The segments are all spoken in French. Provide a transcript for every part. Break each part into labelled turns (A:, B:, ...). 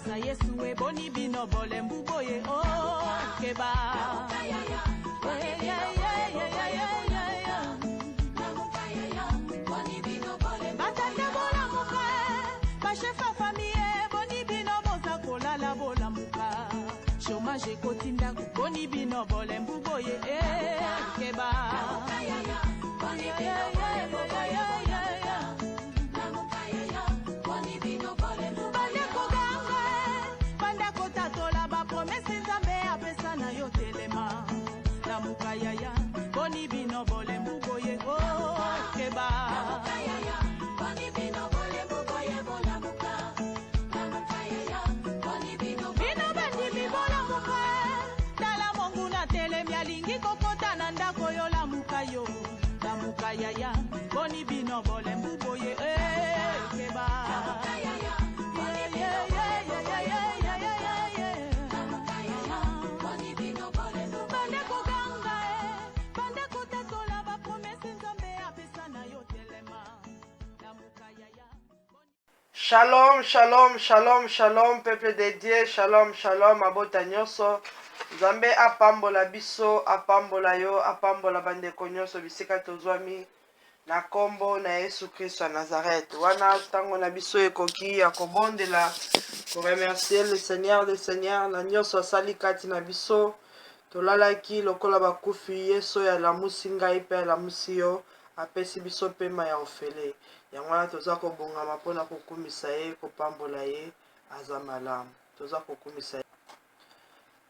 A: Sa Yesu e boni bino bole mbuboye oh keba. Batande bola muka, bashefa famille boni bino boza kolala bola muka. Chômage kotinda boni bino bole mbuboye keba. Boni bino bole mbuboye oh keba. Bino bendi bibola muka, dala mongu na tele mialingi kokota na ndako yo la muka yo. La muka yaya, boni bino bole mbuboye keba.
B: Shalom, shalom, shalom, shalom, peuple de Dieu, shalom, shalom, abota nyonso. Nzambe apambola biso, apambola yo, apambola bandeko nyonso bisika tozwami na kombo na Yesu Kristo ya Nazareth. Wana tango na biso ekoki ya kobondela, pour remercier le Seigneur des Seigneurs, na nyonso asali kati na biso. Tolalaki lokola bakufi Yesu ya lamusi ngai pe ya lamusi yo, apesi biso pema ya ofele. Yango wana toza kobongama mpona kokumisa ye, kopambola ye, aza malamu. Toza kokumisa ye.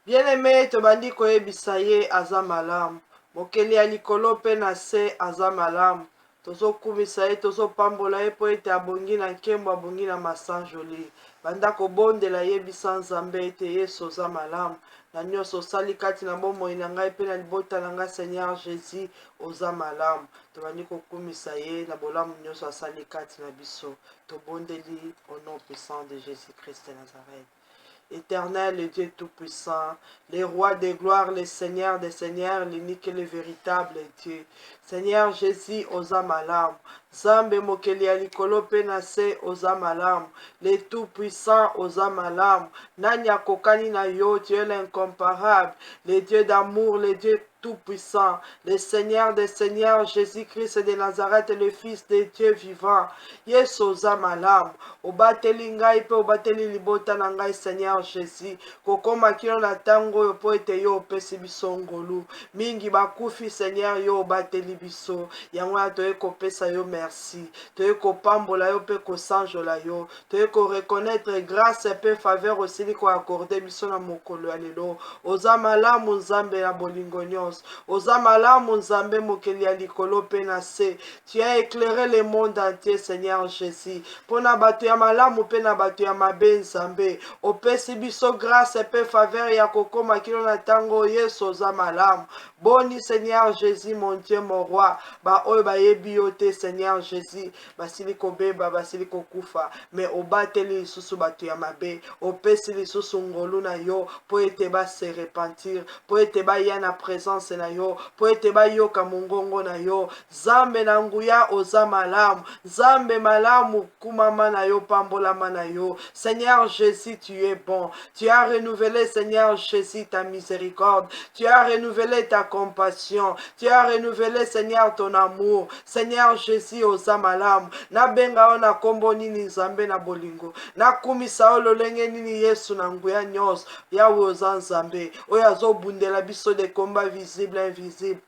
B: Bien-aimé, tobandi koyebisa ye aza malamu. Mokeli ya likolo pe na se aza malamu. Tozokumisa ye, tozopambola ye po ete abongi na nkembo, abongi na masanjoli. Banda kobondela yebisa Nzambe ete Yesu aza malamu. Na nyonso osali kati na bomoi na ngai pe na libota na ngai Seigneur Jésus oza malamu. Tobandi kokumisa ye na bolamu nyonso asali kati na biso. Tobondeli au nom puissant de Jésus-Christ de Nazareth. Éternel et Dieu Tout-Puissant, les rois des gloires, les seigneurs des seigneurs, l'unique et le véritable Dieu. Seigneur Jésus, oza malamu. Zambe mokeli ya likolo pe na se oza malamu. Le Tout-Puissant oza malamu. Nani akokani na yo, tu es l'incomparable. Le Dieu d'amour, le Dieu Tout-Puissant, le Seigneur des Seigneurs, Jésus-Christ de Nazareth, le Fils de Dieu vivant. Yesu oza malamu. Obateli ngai pe obateli libota na ngai Seigneur Jésus. Kokoma kino na tango yo po ete yo opesi biso ngolu. Mingi bakufi Seigneur yo obateli biso. Yango ya toye kopesa yo merci. Toye kopambola yo pe kosanjola yo. Toye ko reconnaître grâce pe faveur osili ko accorder biso na mokolo ya lelo. Oza malamu Nzambe na bolingo nyonso. Oza malamu Nzambe mokeli ya likolo pe na se. Tu as éclairé le monde entier Seigneur Jésus. Pona bato ya malamu pe na bato ya mabe Nzambe. Opesi biso grâce pe faveur ya kokoma kino na tango Yesu oza malamu. Boni Seigneur Jésus mon Dieu mon roi. Ba oyo bayebi yo te Seigneur Jésus. Basili kobeba basili kokufa. Mais obateli lisusu bato ya mabe. Opesi lisusu ngolu na yo. Po ete ba se repentir. Po ete ba ya na présence na yo. Po ete ba yoka mongongo na yo. Zambe na nguya oza malamu. Zambe malamu kumama na yo pambolama na yo. Seigneur Jésus, tu es bon. Tu as renouvelé Seigneur Jésus ta miséricorde. Tu as renouvelé ta compassion. Tu as renouvelé Seigneur ton amour. Seigneur Jésus oza malamu. Na benga o na kombo nini Nzambe na bolingo. Na kumisa o lolenge nini Yesu na nguya nyonso. Yawe oza Nzambe. Oyo azobundela biso de combat visible invisible.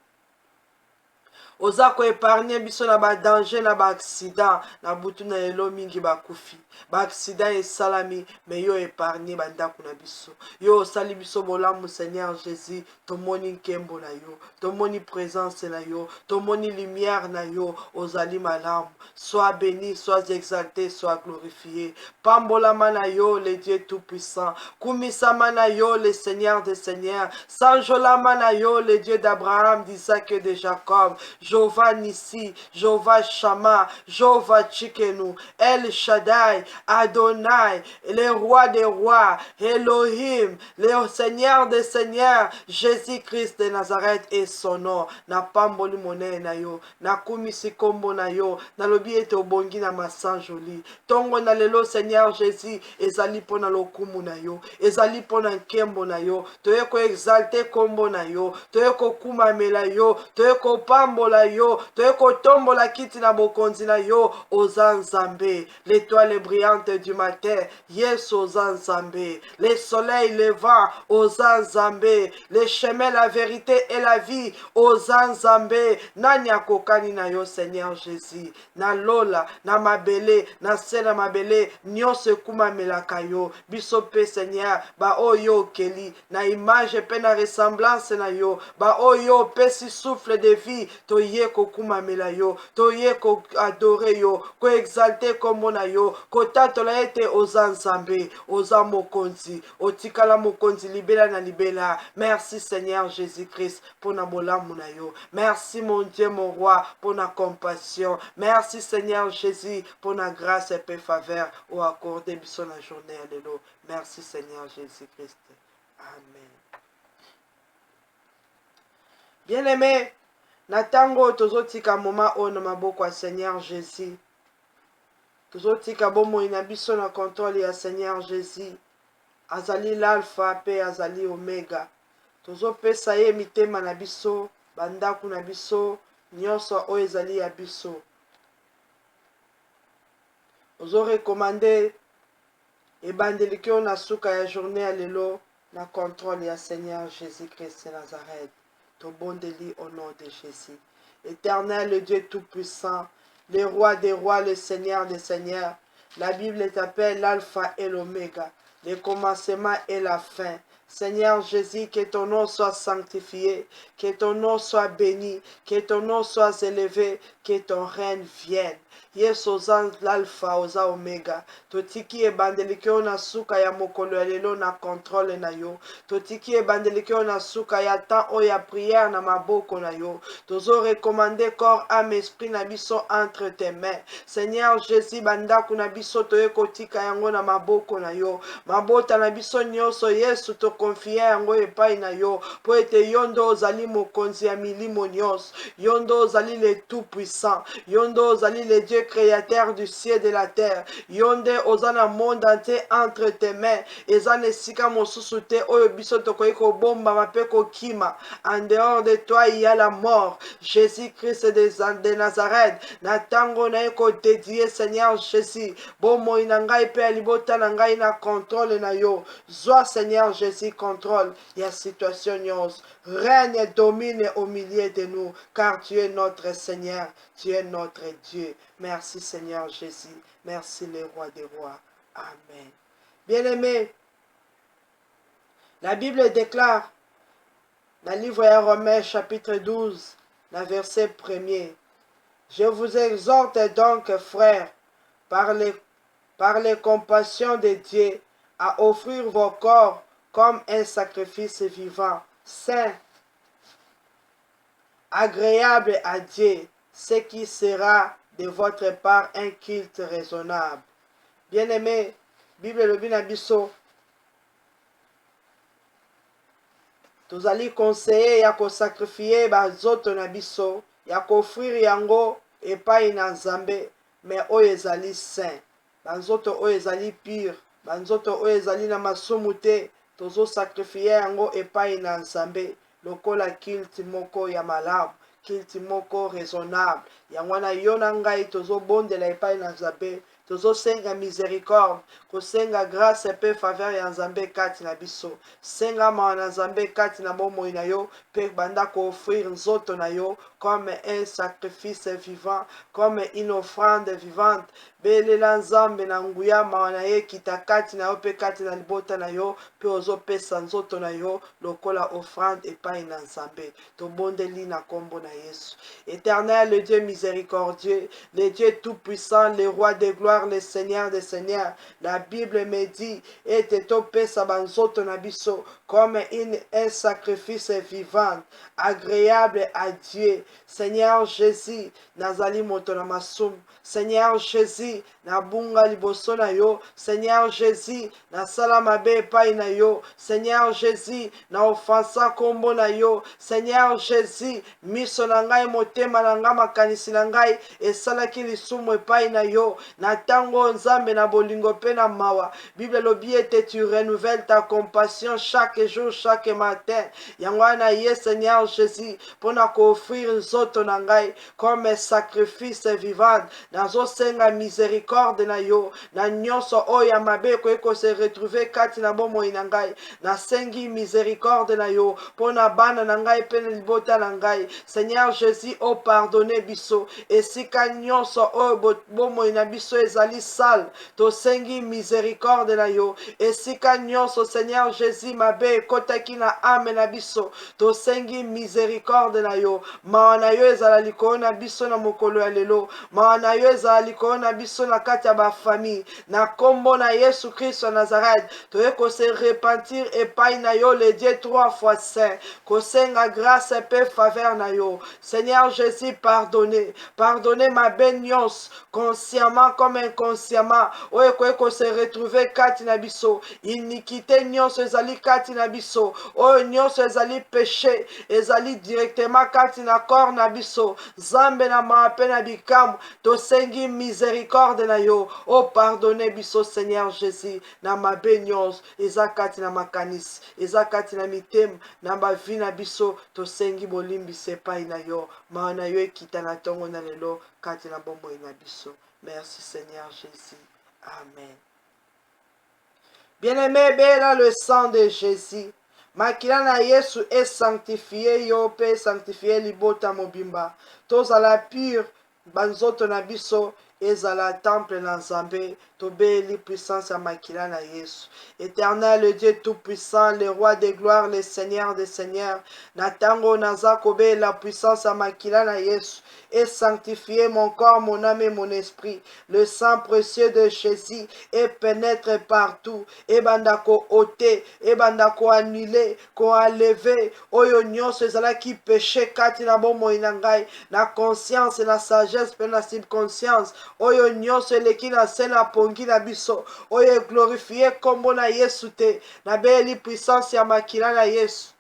B: Oza ko épargner biso na ba danger na ba accident na butu na elo mingi bakufi ba accident esalami mais yo épargner ba ndako na biso yo osali biso bolamu Seigneur Jésus tomoni nkembo na yo tomoni présence na yo tomoni lumière na yo ozali malamu. Sois béni, sois exalté, sois glorifié. Pambolama na yo le Dieu tout-puissant. Kumisama na yo le Seigneur des seigneurs. Sanjolama na yo le Dieu d'Abraham, d'Isaac et de Jacob. Jehovah Nissi, Jehovah Shammah, Jehovah Tsidkenu, El Shaddai, Adonai, le roi des rois, Elohim, le Seigneur des seigneurs, Jésus-Christ de Nazareth et son nom. Na pamboli monene na yo, na kumisi kombo na yo, na lobi ete obongi na masan joli. Tongo na lelo Seigneur Jésus, ezali pona lokumu na yo, ezali pona nkembo na yo, toye ko exalte kombo na yo, toye ko kumamela yo, toye ko pambola yo, toye ko tombola kiti na bokonzi na yo, oza Nzambe, l'étoile brillante du matin, yes oza Nzambe, le soleil levant, oza Nzambe, le chemin, la vérité et la vie, oza Nzambe, nani akokani na yo Seigneur Jésus, na lola, na mabele, na se na mabele, nyonso ekumamelaka yo, biso pe Seigneur, ba oyo okeli, na image pe na ressemblance na yo, ba oyo pesi souffle de vie, toye kokumamela yo, toye ko adore yo, ko exalte kombo na yo, ko tatola ete oza Nzambe, oza mokonzi, otikala mokonzi libela na libela. Merci Seigneur Jésus-Christ pour na bolamu na yo. Merci mon Dieu mon roi pour na compassion. Merci Seigneur Jésus pour na grâce et paix faveur ou accordé biso la journée à l'élo. Merci Seigneur Jésus-Christ. Amen. Bien-aimé, natango tozotika moma o na maboko ya Seigneur Jésus. Tozotika bomo ina biso na contrôle ya Seigneur Jésus. Azali l'alpha pe azali omega. Tozopesa ye mitema na biso, bandaku na biso, nyonso o ezali ya biso. Ozo recommandé ebandeliki o na suka ya journée ya lelo na contrôle ya Seigneur Jésus-Christ de Nazareth. Tobondeli au nom de Jésus. Éternel, le Dieu tout-puissant, le roi des rois, le Seigneur des seigneurs. La Bible t'appelle l'alpha et l'oméga, le commencement et la fin. Seigneur Jésus, que ton nom soit sanctifié, que ton nom soit béni, que ton nom soit élevé, que ton règne vienne. Yes oza l'alpha oza omega. Totiki ebandeliki o na suka ya mokolo ya lelo na contrôle na yo. Totiki ebandeliki o na suka ya temps o ya prière na maboko na yo. Tozo recommander corps, âme, esprit na biso entre tes mains. Seigneur Jésus, bandaku na biso toye kotika yango na maboko na yo. Mabota na biso nyonso Yesu to confie yango epai na yo. Po ete yondo ozali mokonzi ya milimo nyonso. Yondo ozali le tout puissant. Yondo ozali le Dieu créateur du ciel et de la terre. Yonde ozana monde entier entre tes mains. Ezane sika mosusu te oyo biso tokoki kobomba mape kokima. En dehors de toi il y a la mort. Jésus-Christ de Nazareth. Na tango na eko dédié Seigneur Jésus. Bomo inangai pe libota na ngai na contrôle na yo. Zwa Seigneur Jésus contrôle ya situation nyos. Règne et domine au milieu de nous car tu es notre Seigneur. Tu es notre Dieu. Merci Seigneur Jésus. Merci le roi des rois. Amen. Bien-aimés, la Bible déclare dans le livre de Romains chapitre 12, le verset 1er. Je vous exhorte donc, frères, par les compassions de Dieu, à offrir vos corps comme un sacrifice vivant, saint, agréable à Dieu, ce qui sera de votre part un culte raisonnable. Bien-aimé, Bible lobi na biso, tozali conseiller ya ko sacrifier bazoto na biso, ya ko offrir yango epai na Nzambe, mais oyo ezali saint. Banzoto oyo ezali pure, banzoto oyo ezali na masumu te, tozo sacrifier yango epai na Nzambe, lokola culte moko ya malamu. Kilti moko raisonnable. Yangwana yona ngai tozo bondela epai na Nzambe, tozo senga miséricorde, ko senga grâce pe faveur ya Nzambe kati na biso. Senga ma na Nzambe kati na bomoi na yo, pe banda ko offrir nzoto na yo comme un sacrifice vivant, comme une offrande vivante. Belela Nzambe na nguya ma na ye kitakati na yo pe kati na libota na yo, pe ozo pesa nzoto na yo lokola offrande epai na Nzambe. To bondeli na kombo na Yesu. Éternel, le Dieu miséricordieux, le Dieu tout-puissant, le roi de gloire, le Seigneur des seigneurs. La Bible me dit, et te topesa banzoto na biso, comme un sacrifice vivant, agréable à Dieu. Seigneur Jésus, nazali moto na masum. Seigneur Jésus, nabunga liboso na yo. Seigneur Jésus, nasala mabe epai na yo. Seigneur Jésus, na offensa kombo na yo. Seigneur Jésus, miso na ngai motema na ngai makanisi na ngai esalaki lisumu epai na yo. Na tango nzambe na bolingo pe na mawa. Bible lobi ete tu renouvelles ta compassion chaque jour, chaque matin. Yango na ye Seigneur Jésus, pona ko offrir nzoto na ngai comme sacrifice vivant. Nazo senga miséricorde na yo. Na nyonso oya mabe ko se retrouver kati na bomoi na ngai. Na sengi miséricorde na yo. Pona bana na ngai pe libota na ngai. Seigneur Jésus, oh pardonne biso. Esika nyonso oyo bomoi na biso ezali sale. To sengi miséricorde na yo. Esika nyonso Seigneur Jésus mabe ekotaki na ame na biso. To sengi miséricorde na yo. Mawa na yo ezala likolo na biso na mokolo ya lelo. Mawa na yo ezala likolo na biso na kati ya bafamille. Na kombo na Yesu Kristo Nazareth. Toye ko se repentir epai na yo le Dieu 3 fois saint. Ko senga grâce pe faveur na yo. Seigneur Jésus, pardonnez. Pardonnez ma baignance, consciemment comme inconsciemment. Oye ko se retrouver kati na biso. Iniquité nyonso ezali kati na biso. Oye nyonso ezali péché. Ezali directement kati na corps na biso. Zambe na mape na bikamu. To sengi miséricorde na yo. Oh pardonnez biso Seigneur Jésus. Na ma baignance. Eza kati na makanisi. Eza kati na mitem. Na ma vie na biso. To sengi bolimbi sepai na yo. Ma na yo ekita na tongo na lelo. Kati na bombo na biso. Merci Seigneur Jésus. Amen. Bien-aimé, béla le sang de Jésus. Makila na Yesu est sanctifié yo pe sanctifié libota mobimba. Tozala pur banzoto na biso ezala temple na Nzambe. Tobeli puissance à makila na Yesu. Éternel, le Dieu tout-puissant, le roi des gloires, le Seigneur des seigneurs. Natango naza kobe la puissance à makila na Yesu. Et sanctifier mon corps, mon âme et mon esprit. Le sang précieux de Jésus et pénètre partout. Et bandako ôté, et bandako annulé, ko enlevé. Oyo nyonso ezala ki péché kati na bomo inangai. Na conscience, na sagesse, pe na subconscience. Oyo nyonso eleki na se na pongi na biso. Oyo glorifié kombo na Yesu te. Na beli puissance ya makila na Yesu.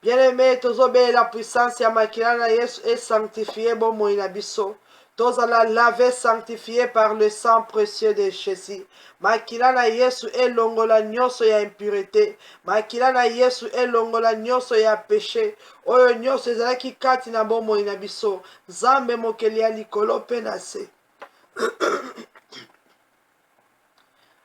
B: Bien-aimé, tozobe la puissance ya makila na Yesu et sanctifié bomo inabiso. Tozala lavé sanctifié par le sang précieux de Jésus. Makila na Yesu elongola nyonso ya impureté. Makila na Yesu elongola nyonso ya péché. Oyo nyonso ezalaki kati na bomo inabiso. Zambe mokeli ya likolo pe na se.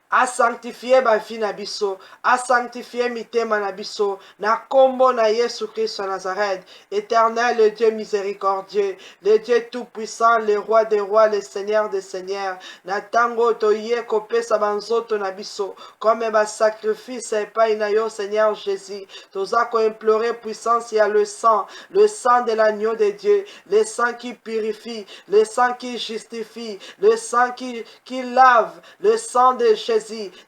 B: A sanctifier ba vie na biso, a sanctifier mitema na biso, na kombo na Yesu Christ Nazareth, éternel, le Dieu miséricordieux, le Dieu tout-puissant, le roi des rois, le Seigneur des seigneurs, na tango toye kopesa banzoto na biso, comme ba sacrifice epai na yo, Seigneur Jésus, toza ko implorer puissance ya le sang de l'agneau de Dieu, le sang qui purifie, le sang qui justifie, le sang qui lave, le sang de Jésus,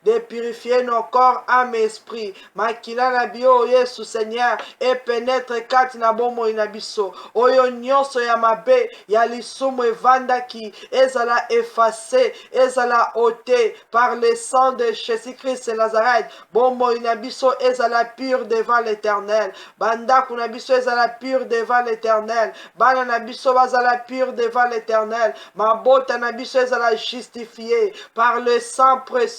B: de purifier nos corps, âme et esprit. Makila na bio Yesu Seigneur et pénètre kati na bomo inabiso. Oyo nyonso ya mabe ya lisumu evandaki ezala effacé, ezala ôté par le sang de Jésus-Christ Nazareth. Bomo inabiso ezala pur devant l'Éternel. Bandaku na biso ezala pur devant l'Éternel. Bana na biso bazala pur devant l'Éternel. Mabota na biso ezala justifié par le sang précieux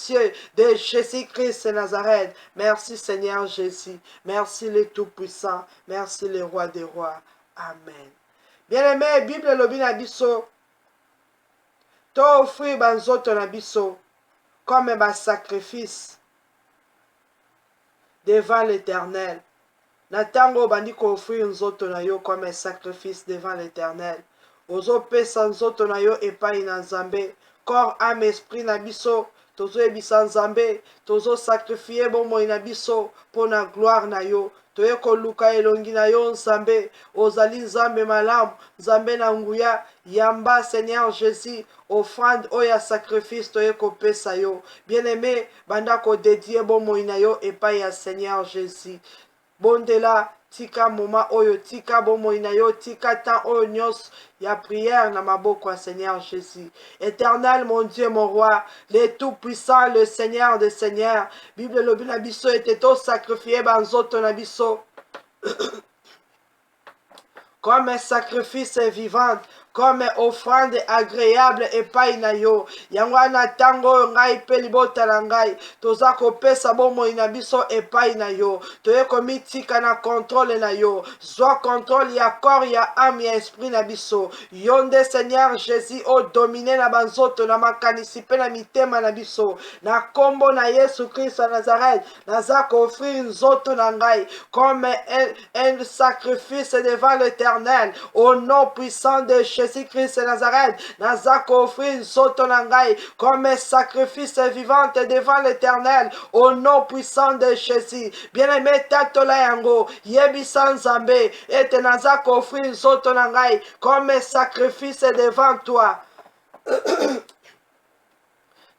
B: de Jésus-Christ Nazareth. Merci Seigneur Jésus. Merci le Tout-Puissant. Merci le Roi des Rois. Amen. Bien-aimé, Bible lobi na biso. To offrir banzoto na biso comme un sacrifice devant l'Éternel. Natango bandi ko offrir nzoto na yo comme un sacrifice devant l'Éternel. Ozo pesa nzoto na yo epai na Nzambe. Corps, âme, esprit na biso. Tozo ebisa Nzambe, tozo sacrifier bomo na biso pour na gloire na yo. toye koluka elongi na yo nzambe ozali nzambe malamu nzambe na nguya yamba Seigneur Jésus offrande oya sacrifice toye kopesa yo bien-aimé banda kodedie bomoi na yo epai ya Seigneur Jésus bondela tika moma oyo tika bomoi na yo tika temps oyo nyonso ya prière na maboko ya Seigneur Jésus. Éternel mon Dieu mon roi, le tout puissant, le Seigneur des seigneurs. Bible lobi na biso était au sacrifié banzoto na biso comme un sacrifice vivant, comme offrande agréable epai na yo. Yango wana tango ngai pe libota na ngai toza kopesa bomoi na biso epai na yo. Toye komitika na contrôle na yo. Zwa contrôle ya corps ya âme ya esprit na biso. Yonde Seigneur Jésus o domine na banzoto na makanisi pe na mitema na biso. Na kombo na Yesu Christ à Nazareth. Naza ko offrir nzoto na ngai comme un sacrifice devant l'Éternel au nom puissant de Jésus-Christ de Nazareth, Nazako offrir soto nangai comme un sacrifice vivant devant l'Éternel au nom puissant de Jésus. Bien-aimé tatola yango, yebi sans zambe, et Nazako offrir soto nangai comme un sacrifice devant toi.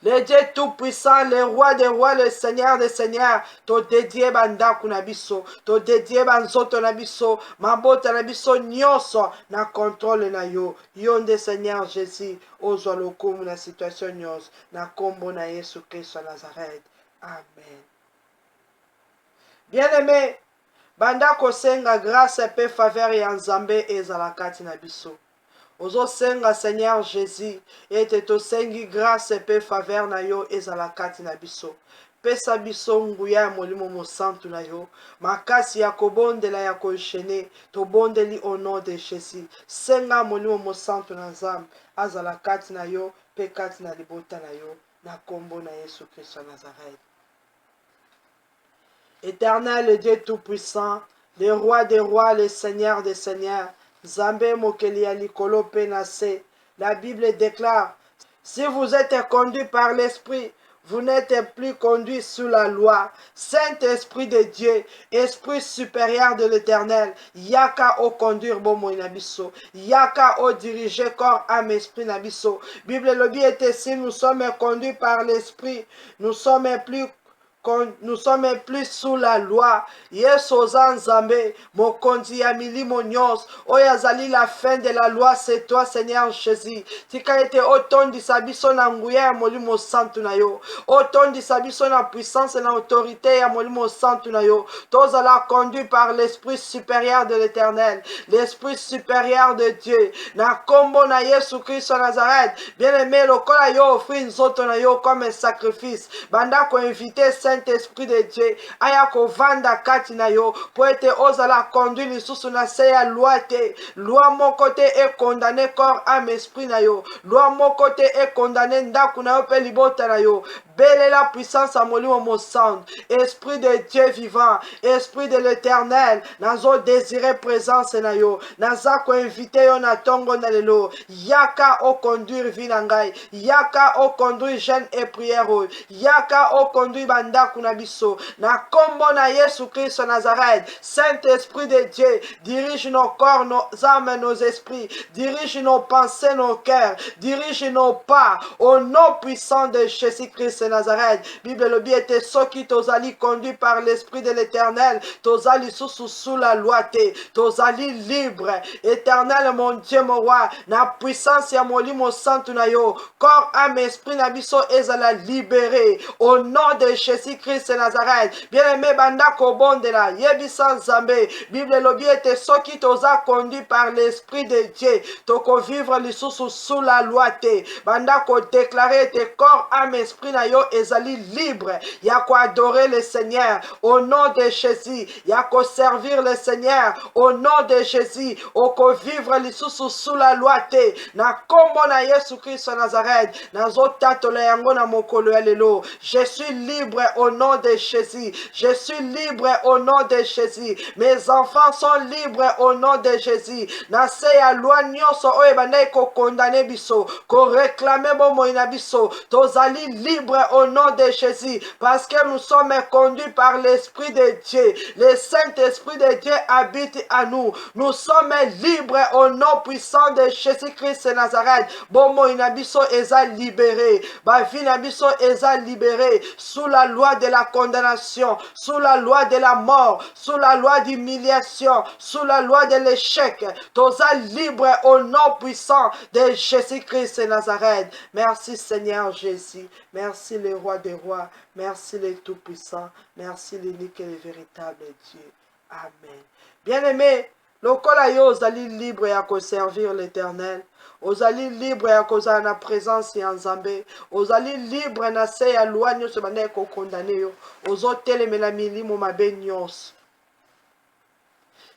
B: Le Dieu tout-puissant, le roi des rois, le Seigneur des seigneurs, to dédié bandaku na biso, to dédié banzoto na biso, mabota na biso nyonso na contrôle na yo. Yonde Seigneur Jésus, ozwa lokumu na situation nyonso, na kombo na Yesu Christ à Nazareth. Amen. Bien-aimé, bandako senga grâce pe faveur ya Nzambe ezalakati na biso. Ozo senga Seigneur Jésus ete tosengi grâce pe faveur na yo ezalakati na biso. Pesa biso nguya ya molimo mosantu na yo. Makasi ya kobondela ya koshene tobondeli au nom de Jésus. Senga molimo mosantu na Nzambe azalakati na yo pe kati na libota na yo na kombo na Yesu Christ à Nazareth. Éternel le Dieu tout-puissant, le roi des rois, le Seigneur des seigneurs, Zambé mokeli ya likolo pe na se. La Bible déclare, si vous êtes conduit par l'Esprit, vous n'êtes plus conduit sous la loi. Saint-Esprit de Dieu, Esprit supérieur de l'Éternel, yaka o conduire bomo inabiso, yaka o diriger corps, âme, esprit nabiso. Bible lobi était si nous sommes conduits par l'Esprit, nous sommes plus sous la loi. Yeso Nzambe, mokonzi ya milimo nyos, oyazali la fin de la loi, c'est toi Seigneur Jésus. Tika ete otondi sabiso na nguya ya molimo santu na yo. Otondi sabiso na puissance na autorité ya molimo santu na yo. Tozala conduit par l'Esprit supérieur de l'Éternel, l'Esprit supérieur de Dieu. Na kombo na Yesu Christ à Nazareth. Bien-aimé, lokola yo offrir nzoto na yo comme un sacrifice. Banda ko inviter Saint-Esprit de Dieu, aya ko vanda kati na yo, po ete ozala conduit lisusu na se ya loi te. Loi mon côté est condamné corps, âme, esprit na yo. Loi mon côté est condamné ndaku na yo pe libota na yo. Belle est la puissance à molimo mo sang. Esprit de Dieu vivant, Esprit de l'Éternel, nazo désirer présence na yo. Naza ko inviter yo na tongo na lelo. Yaka o conduire vie na ngai. Yaka o conduire jeûne et prière. Yaka o conduire banda kuna biso na kombo na Yesu Christ Nazareth. Saint-Esprit de Dieu, dirige nos corps, nos âmes, nos esprits, dirige nos pensées, nos cœurs, dirige nos pas au nom puissant de Jésus-Christ Nazareth. Bible le bien était ceux qui t'osali conduit par l'Esprit de l'Éternel, t'osali sous la loi te, t'osali libre. Éternel mon Dieu mon roi, na puissance ya molimo santu na yo, corps, âme, esprit na biso ezala libéré au nom de Jésus-Christ Nazareth. Bien-aimé banda kobondela yebisa Nzambe. Bible lobi ete soki toza conduit par l'Esprit de Dieu, toko vivre lisusu sous la loi te. Banda ko déclarer tes corps, âme, esprit na yo ezali libre. Ya ko adorer le Seigneur au nom de Jésus. Ya ko servir le Seigneur au nom de Jésus. Oko vivre lisusu sous la loi te. Na kombo na Yesu Christ Nazareth. Nazo tatole yango na mokolo ya lelo. Je suis libre au nom de Jésus. Je suis libre au nom de Jésus. Mes enfants sont libres au nom de Jésus. Nase ya loi nyonso oyo bandai ko condamner biso, ko réclamer bomo ina biso. Tozali libre au nom de Jésus, parce que nous sommes conduits par l'Esprit de Dieu. Le Saint-Esprit de Dieu habite à nous. Nous sommes libres au nom puissant de Jésus-Christ de Nazareth. Bomo inabiso eza libéré. Bavi inabiso eza libéré sous la loi de la condamnation, sous la loi de la mort, sous la loi d'humiliation, sous la loi de l'échec. Toza libre au nom puissant de Jésus-Christ de Nazareth. Merci Seigneur Jésus. Merci le roi des rois. Merci le tout-puissant. Merci l'unique et le véritable Dieu. Amen. Bien-aimé, lokola yo ozali libre ya servir l'Éternel. Ozali libre ya kozala na présence ya Nzambe. Ozali libre na se ya loi nyonso banda ko condamner yo. Ozotelemela milimo mabe nyonso.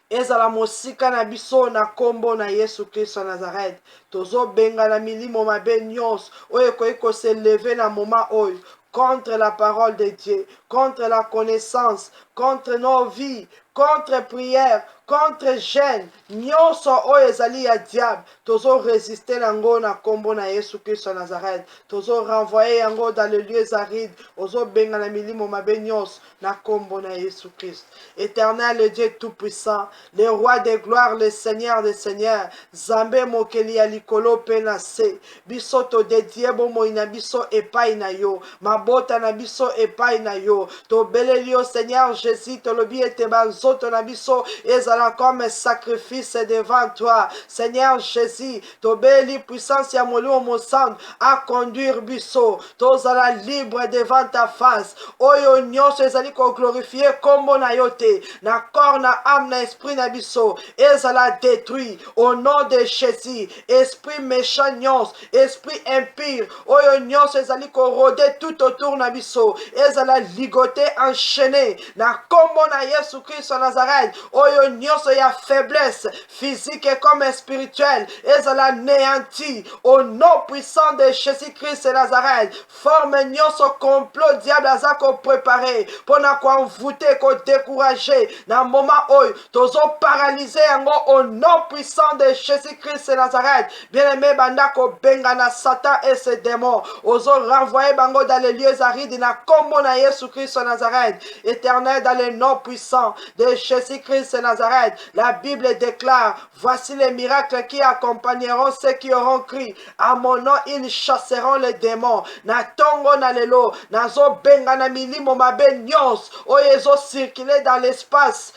B: Ezala mosika na biso na kombo na Yesu Kristo Nazareth. Tozo benga na milimo mabe nyonso oyo ekoki koseleve na moment oyo contre la parole de Dieu, contre la connaissance, contre nos vies, contre prière, contre jeûne, nyonso oyo ezali ya diable, tozo résister nango na kombo na Yesu Kristo Nazareth, tozo renvoyer yango dans les lieux arides, ozo benga na milimo mabe nyonso na kombo na Yesu Christ. Éternel le Dieu tout-puissant, le roi de gloire, le Seigneur des seigneurs, Zambe mokeli ya likolo pe na se, biso to dédié bomo ina biso epai na yo, mabota na biso epai na yo, to beleli yo Seigneur Jésus, to lobi ete banzoto na biso ezala comme sacrifice devant toi. Seigneur Jésus, to beli puissance ya molimo mosantu à conduire biso, tozala libre devant ta face. Oyo nyonso ezali ko glorifier kombo na yo te, na corps na âme na esprit na biso ezala détruit au nom de Jésus. Esprit méchant nyonso, esprit impur, oyo nyonso ezali ko rôder tout autour na biso ezala ligoté, enchaîné na kombo na Yesu Christ Nazareth. Oyo nyonso ya faiblesse physique comme spirituelle ezala néanti au nom puissant de Jésus-Christ de Nazareth. Forme nyonso complot diable aza ko préparer pona ko envoûter, ko décourager na moment oyo tozo paralyser yango au nom puissant de Jésus-Christ de Nazareth. Bien-aimé banda ko benga na Satan et ses démons, ozo renvoyer bango dans les lieux arides na kombo na Yesu Christ de Nazareth. Éternel, dans le nom puissant de Jésus-Christ de Nazareth, la Bible déclare: voici les miracles qui accompagneront ceux qui auront cru à mon nom, ils chasseront les démons. Na tongo na lelo nazo benga na milimo mabe nyos oyezo circuler dans l'espace,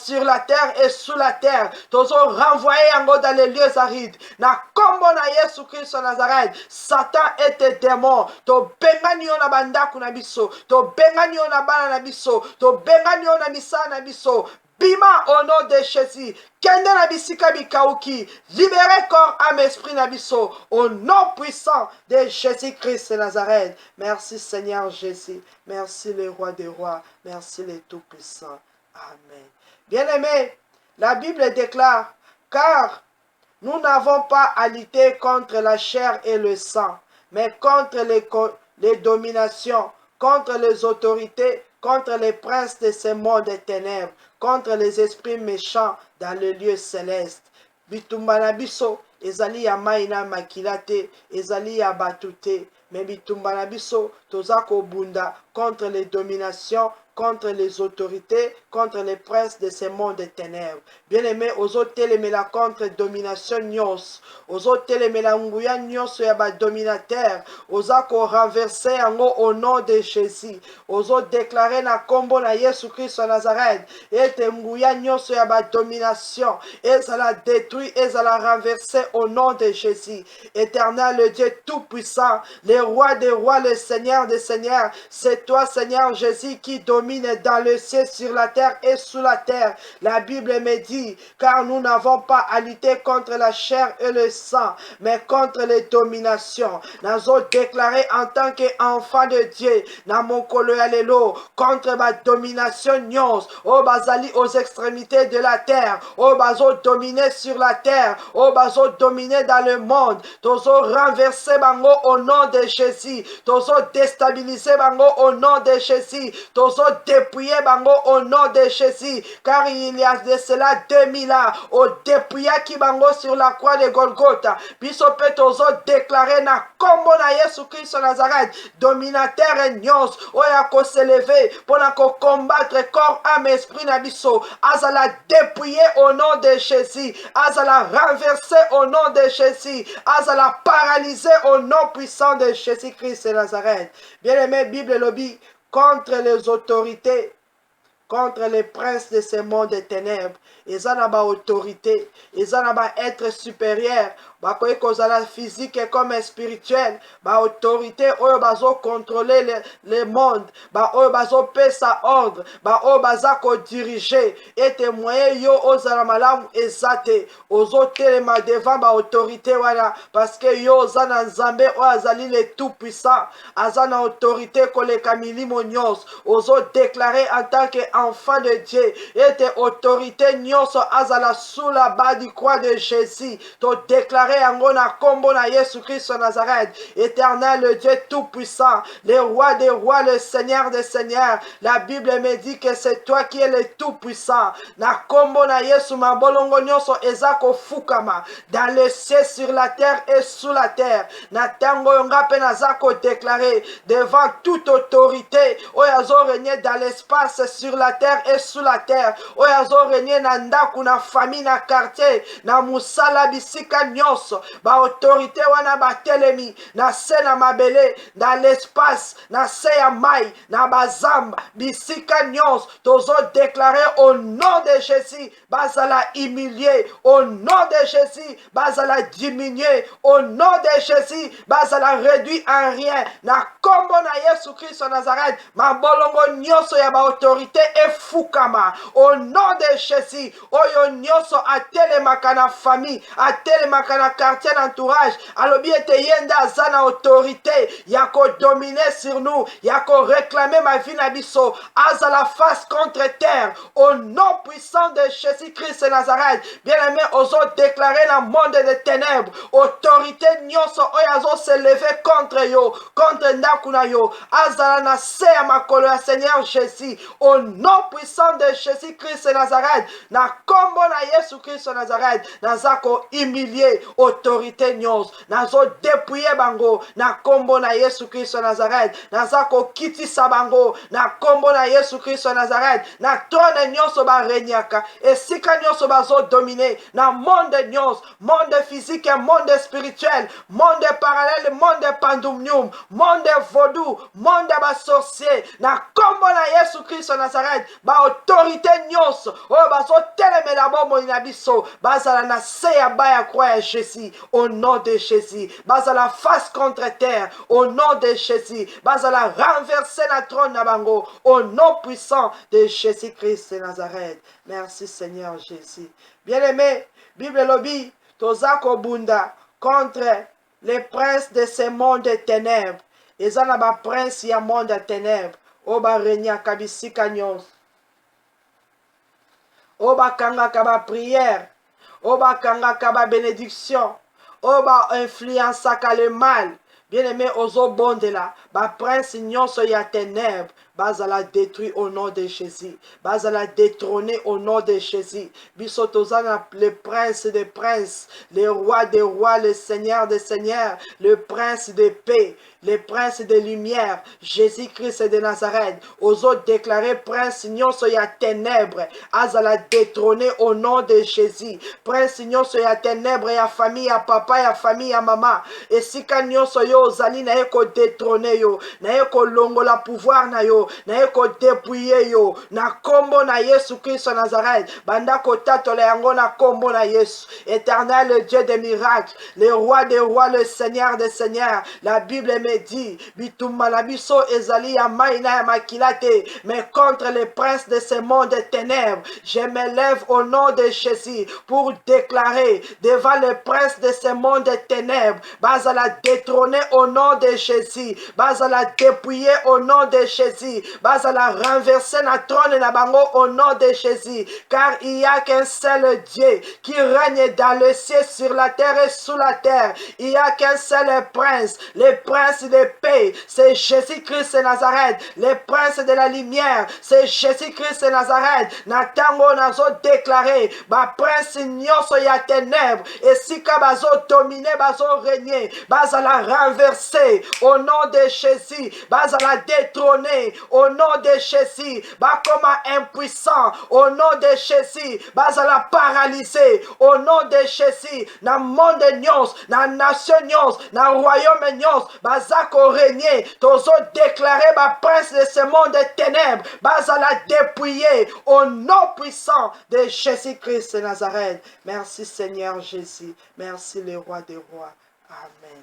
B: sur la terre et sous la terre, tozo renvoyer yango dans les lieux arides na kombo na Yesu Christ Nazareth. Satan et tes démons, to bengani yo na bandaku na biso, to bengani yo na bana na biso, to bengani yo na misa na biso, bima au nom de Jésus. Kende na bisika bikauki, libérez corps, âme, esprit na biso au nom puissant de Jésus-Christ de Nazareth. Merci Seigneur Jésus, merci le roi des rois, merci le tout-puissant. Amen. Bien-aimés, la Bible déclare: car nous n'avons pas à lutter contre la chair et le sang, mais contre les dominations, contre les autorités, contre les princes de ce monde des ténèbres, contre les esprits méchants dans le lieu céleste. Bitumba na biso ezali ya mai na makila te, ezali ya batu te, mais bitumba na biso toza kobunda contre les dominations, contre les autorités, contre les princes de ce monde des ténèbres. Bien-aimé, ozo telemela contre domination nyos, ozo telemela nguya nyos ya ba dominateur, oza ko renverser yango au nom de Jésus. Ozo déclarer na kombo na Yesu Christ Nazareth, ete nguya nyos ya ba domination ezala détruit, ezala renversé au nom de Jésus. Éternel, le Dieu tout-puissant, le roi des rois, le Seigneur des seigneurs, c'est toi Seigneur Jésus qui domine dans le ciel, sur la terre et sous la terre. La Bible me dit: car nous n'avons pas à lutter contre la chair et le sang, mais contre les dominations. Nazo déclaré en tant qu'enfant de Dieu, na mokolo ya lelo, contre ma domination nyos, o bazali aux extrémités de la terre, o bazo dominer sur la terre, o bazo dominer dans le monde, tozo renverser bango au nom de Jésus, tozo déstabiliser bango au nom de Jésus, tozo dépouiller bango au nom de Jésus, car il y a de cela 2000 ans, au dépouilla qui bango sur la croix de Golgotha, biso pe tozo déclarer na kombo na Yesu Christ Nazareth, dominateur nyos, oya ko s'élever, pour na ko combattre corps, âme, esprit na biso, azala dépouiller au nom de Jésus, azala renverser au nom de Jésus, azala paralyser au nom puissant de Jésus Christ de Nazareth. Bien-aimé, Bible lobby, contre les autorités, contre les princes de ce monde des ténèbres, ils ont une autorité, ils ont un être supérieur, bakoye kozala physique comme spirituel, ba autorité oyo bazo contrôler le monde, ba oyo bazo pesa ordre, ba oyo baza ko diriger, et moyen yo ozala malamu ezate, ozo telema devant ba autorité wana, parce que yo ozana nzambe oyo azali le tout puissant, azana autorité koleka milimo nyos, ozo déclarer en tant qu'enfant de Dieu, et autorité nyos azala sous la bas du croix de Jésus, to déclarer Angona kombo na Yesu Christ Nazareth, éternel, le Dieu tout-puissant, le roi des rois, le Seigneur des seigneurs. La Bible me dit que c'est toi qui es le tout-puissant. Na kombo na Yesu mabolongo nyonso ezako fukama, dans le ciel, sur la terre et sous la terre. Na tango yonga pe nazako déclarer devant toute autorité, oyazo régner dans l'espace, sur la terre et sous la terre. Oyazo régner na ndaku, na famille, na quartier, na musala bisika nyonso. Ba autorité wana ba telemi na se na mabele, dans l'espace, na se ya mai, na bazamba bisika nyons, tozo déclarer au nom de Jésus, bazala humilié, au nom de Jésus, bazala diminué, au nom de Jésus, bazala réduit en rien, na kombo na Yesu Christ Nazareth, ma bolongo nyonso ya ba autorité e fukama, au nom de Jésus, oyo nyonso atelemaka na famille, atelemaka na quartier d'entourage, alobi ete yenda azana autorité, yako dominer sur nous, yako réclamer ma vie na biso, azala face contre terre, au nom puissant de Jésus-Christ Nazareth. Bien-aimé, ozo déclarer dans le monde des ténèbres, autorité nyonso oyazo se lever contre yo, contre ndakuna yo, azala na se ya makolo ya Seigneur Jésus, au nom puissant de Jésus-Christ Nazareth, na kombo na Yesu Christ Nazareth, nazako humilier autorité nyos, nazo dépouiller bango, na kombo na Yesu Christ Nazareth, nazako kitisa bango, na kombo na Yesu Christ Nazareth, na trône nyonso ba renyaka, esika nyonso bazo dominer, na monde nyos, monde physique et monde spirituel, monde parallèle, monde pandumnium, monde vaudou, monde ba sorcier, na kombo na Yesu Christ Nazareth, ba autorité nyos, o bazo teleme la bombo inabiso, bazala na se ya baya croix Jésus, au nom de Jésus, bazala face contre terre, au nom de Jésus, bazala renverser la trône na bango, au nom puissant de Jésus-Christ de Nazareth. Merci Seigneur Jésus. Bien-aimé, Bible lobby, tozako bunda contre les princes de ce monde de ténèbres. Ils ont un prince ya monde de ténèbres. Oba renya kabisika nyons. Oba kanga kaba prière. Oba kanga kaba bénédiction. Oba influence ka le mal. Bien-aimé, ozo bonde la, ba prince nyonso ya ténèbres, bazala détruit au nom de Jésus, bazala détrôné au nom de Jésus. Bisotozana, le prince des princes, le roi des rois, le seigneur des seigneurs, le prince de paix, le prince de lumière, Jésus-Christ de Nazareth. Ozo déclaré prince nyonso ya ténèbres, azala détrôné au nom de Jésus. Prince nyonso ya ténèbres, ya famille, ya papa, ya famille, ya maman. Et si ka nyonso yo ozali na ye ko détrôner yo, na ye ko longola pouvoir na yo, na ye ko dépouiller yo, na kombo na Yesu Christ Nazareth, banda ko tatola yango na kombo na Yesu. Éternel, le Dieu des miracles, le roi des rois, le Seigneur des seigneurs. La Bible me dit, bitumba na biso ezali ya maina ya makilate, mais contre les princes de ce monde de ténèbres, je m'élève au nom de Jésus pour déclarer devant les princes de ce monde de ténèbres, bazala détrôner au nom de Jésus, bazala dépouiller au nom de Jésus, Jésus. Bazala renverser na trône na bango au nom de Jésus. Car il n'y a qu'un seul Dieu qui règne dans le ciel, sur la terre et sous la terre. Il n'y a qu'un seul prince, le prince de paix, c'est Jésus-Christ de Nazareth. Le prince de la lumière, c'est Jésus-Christ de Nazareth. Natango nazo déclaré, ba prince nyonso ya ténèbres, et si ka bazo dominer, bazo régner, bazala renverser au nom de Jésus, bazala détrôner au nom de Jésus, ba comme impuissant au nom de Jésus, bazala paralysé au nom de Jésus, na monde nyons, na nation nyons, na royaume nyons, bazako régner, tozo déclarer ba prince de ce monde de ténèbres, bazala dépouiller au nom puissant de Jésus-Christ de Nazareth. Merci Seigneur Jésus, merci le roi des rois. Amen.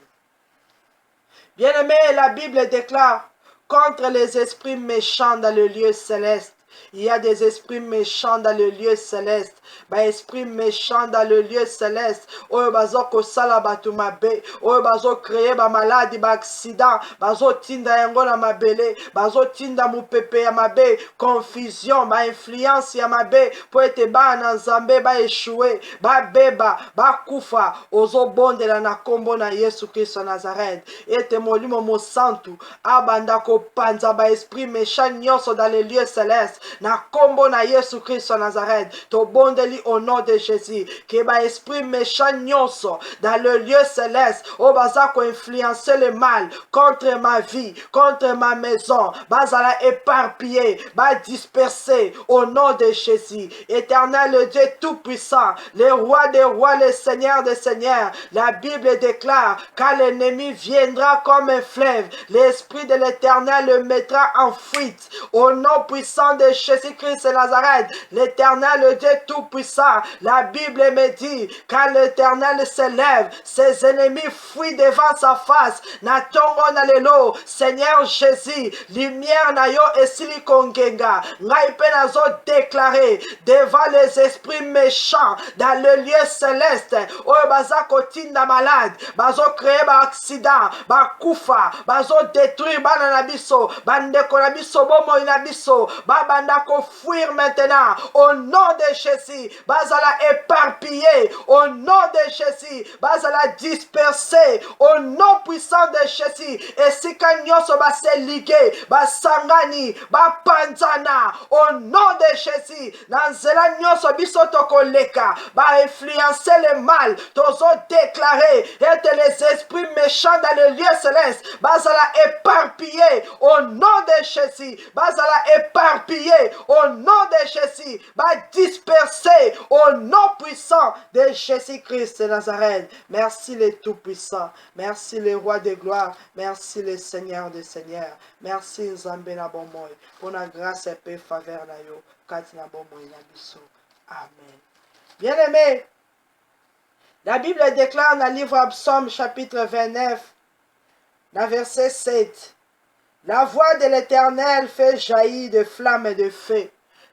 B: Bien-aimé, la Bible déclare contre les esprits méchants dans le lieu céleste. Il y a des esprits méchants dans le lieu céleste. Ba esprit méchant dans le lieu céleste. Oyo bazo kosala batu mabe. Oyo bazo créer ba maladie, ba accident. Bazo tinda yango na mabele. Bazo tinda mupepe ya mabe. Confusion, ba influence ya mabe. Po ete ba na nzambe ba échouer. Ba beba, ba kufa. Ozo bondela na kombo na Yesu Kristo Nazareth. Ete molimo mo santu. Abanda ko panza ba esprit méchant nyonso dans le lieu céleste. Na kombo na Yesu Kristo Nazareth. To bondeli au nom de Jésus. Que ba esprit méchant nyonso dans le lieu céleste. O bazako influencer le mal contre ma vie, contre ma maison. Bazala éparpillé, ba dispersé au nom de Jésus. Éternel le Dieu tout-puissant, le roi des rois, le Seigneur des seigneurs. La Bible déclare quand l'ennemi viendra comme un fleuve, l'esprit de l'Éternel le mettra en fuite. Au nom puissant de Jésus-Christ de Nazareth, l'Éternel, le Dieu tout-puissant, la Bible me dit, quand l'Éternel s'élève, ses ennemis fuient devant sa face. Natongo na lelo, Seigneur Jésus, lumière na yo esili kongenga. Ngai pe nazo déclarer devant les esprits méchants dans le lieu céleste. Oyo baza kotinda malade, bazo créer ba accident, ba kufa, bazo détruire bana na biso, bandeko na biso bomo na biso, babanda ko fuir maintenant au nom de Jésus. Bazala éparpillé au nom de Jésus. Bazala dispersé au nom puissant de Jésus. Et si kanyoso ba se ligué, ba sangani, ba panzana au nom de Jésus. Nanzela nyoso biso toko leka, ba influencer le mal, tozo déclarer et les esprits méchants dans le lieu céleste. Bazala éparpillé au nom de Jésus. Bazala éparpillé au nom de Jésus, va disperser au nom puissant de Jésus-Christ de Nazareth. Merci le Tout-Puissant, merci le Roi de gloire, merci le Seigneur des Seigneurs, merci Nzambe na bomoy, pour la grâce et paix faveur na yo, kati na bomoy na biso. Amen. Bien-aimé, la Bible déclare dans le livre Psaume chapitre 29, dans verset 7, la voix de l'Éternel fait jaillir des flammes de feu.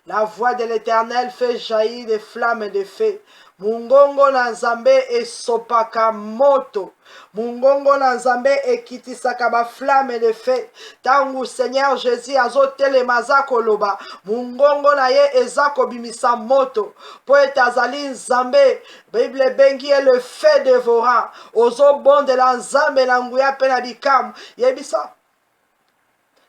B: La voix de l'Éternel fait jaillir des flammes de feu. Mungongo na Nzambe esopaka moto. Mungongo na Nzambe ekitisaka ba flamme de feu. Tangu Seigneur Jésus azotelema aza koloba. Mungongo na ye eza kobimisa moto. Po ete azali Nzambe. Bible bengi ye le feu dévorant. Ozobondela Nzambe na nguya pe na bikamu. Yebisa.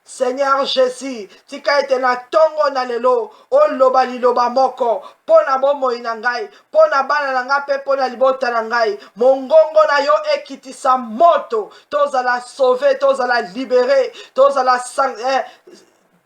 B: Seigneur Jésus, tika ete na tongo na lelo, o loba liloba moko, pona bomo inangai, pona bana na nga pe pona libota na ngai, mongongo na yo ekitisa moto, toza la sauver, toza la libérer, toza la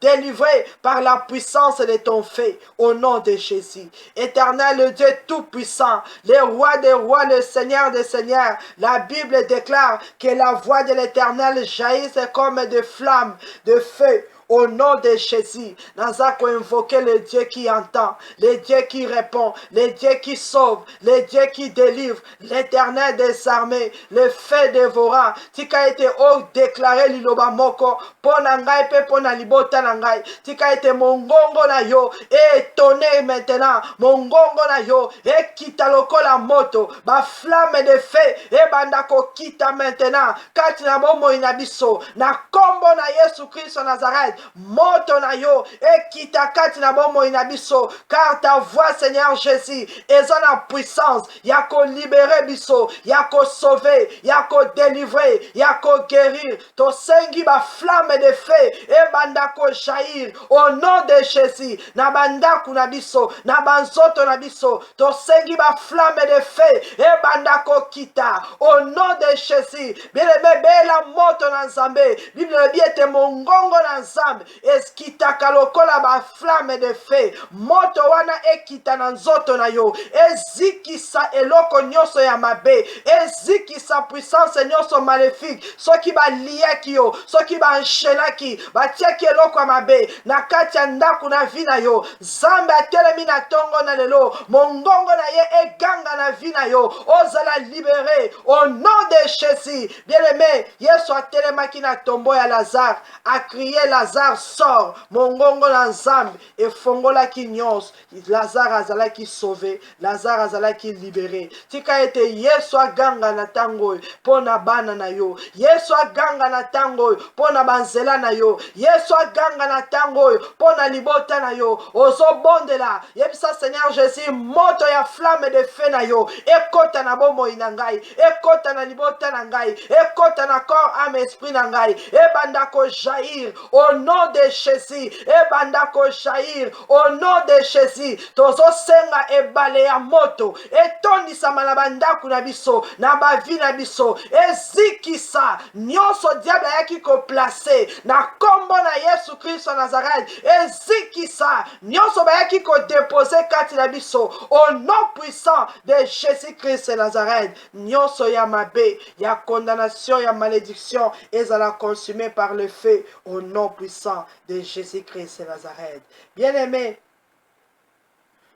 B: délivré par la puissance de ton feu, au nom de Jésus. Éternel, le Dieu tout-puissant, le roi des rois, le Seigneur des seigneurs, la Bible déclare que la voix de l'Éternel jaillisse comme des flammes de feu. Au nom de Jésus, nous avons invoqué le Dieu qui entend, le Dieu qui répond, le Dieu qui sauve, le Dieu qui délivre, l'Éternel des armées, le feu dévorant. Tika été déclaré liloba moko, pona ngai pe pona libota na ngai. Tika été mongongo na yo, étonné maintenant, mongongo na yo, et kita lokola moto, ba flamme de feu, et bandako kita maintenant, kati na bomo inabiso, na kombo na Yesu Christ Nazareth. moto na yo ekita kati na bomoi na biso, car ta voix Seigneur Jésus eza na puissance ya ko libérer biso, ya ko sauver, ya ko délivrer, ya ko guérir. Tosengi ba flamme de feu ebanda ko jaillir au nom de Jésus na bandaku na biso, na banzoto na biso. Tosengi ba flamme de feu ebanda ko kita au nom de Jésus. Bien-aimé, bela moto na Nzambe, Bible biete mongongo na Nzambe eskitaka lokola ba flamme de feu. Moto wana ekita na nzoto na yo, ezikisa eloko nyonso ya mabe, ezikisa puissance nyonso maléfique, soki baliaki yo, soki banshenaki, batiaki eloko ya mabe na kati ya ndako na vi na yo. Nzambe atelemi na tongo na lelo, mongongo na ye eganga na vi na yo, ozala libéré au nom de Jésus. Bien-aimé, Yesu atelemaki na tombo ya Lazare, a crié Lazare sort, mongongo na Nzambe efongolaki nyonso. Lazare azalaki sauvé, Lazare azalaki libéré. Tika ete Yesu aganga na tango pona bana na yo, Yesu aganga na tango pona banzela na yo, Yesu aganga na tango pona libota na yo. Ozobondela yebisa Seigneur Jésus, moto ya flamme de feu na yo ekota na bomoi na ngai, ekota na libota na ngai, ekota na corps, âme, esprit na ngai, ebanda ko jaillir au nom de Jésus, ebanda ko jaillir au nom de Jésus. Tozo senga ebale ya moto etondisama na bandaku na biso, na bavi na biso, ezikisa nyonso diable ayaki ko placer na kombo na Yesu Kristo Nazareth, ezikisa nyonso bayaki ko déposer kati na biso au nom puissant de Jésus Christ Nazareth. Nyonso ya mabe, ya condamnation, ya malédiction ezala consumé par le feu au nom puissant de Jésus Christ Nazareth. Bien-aimé,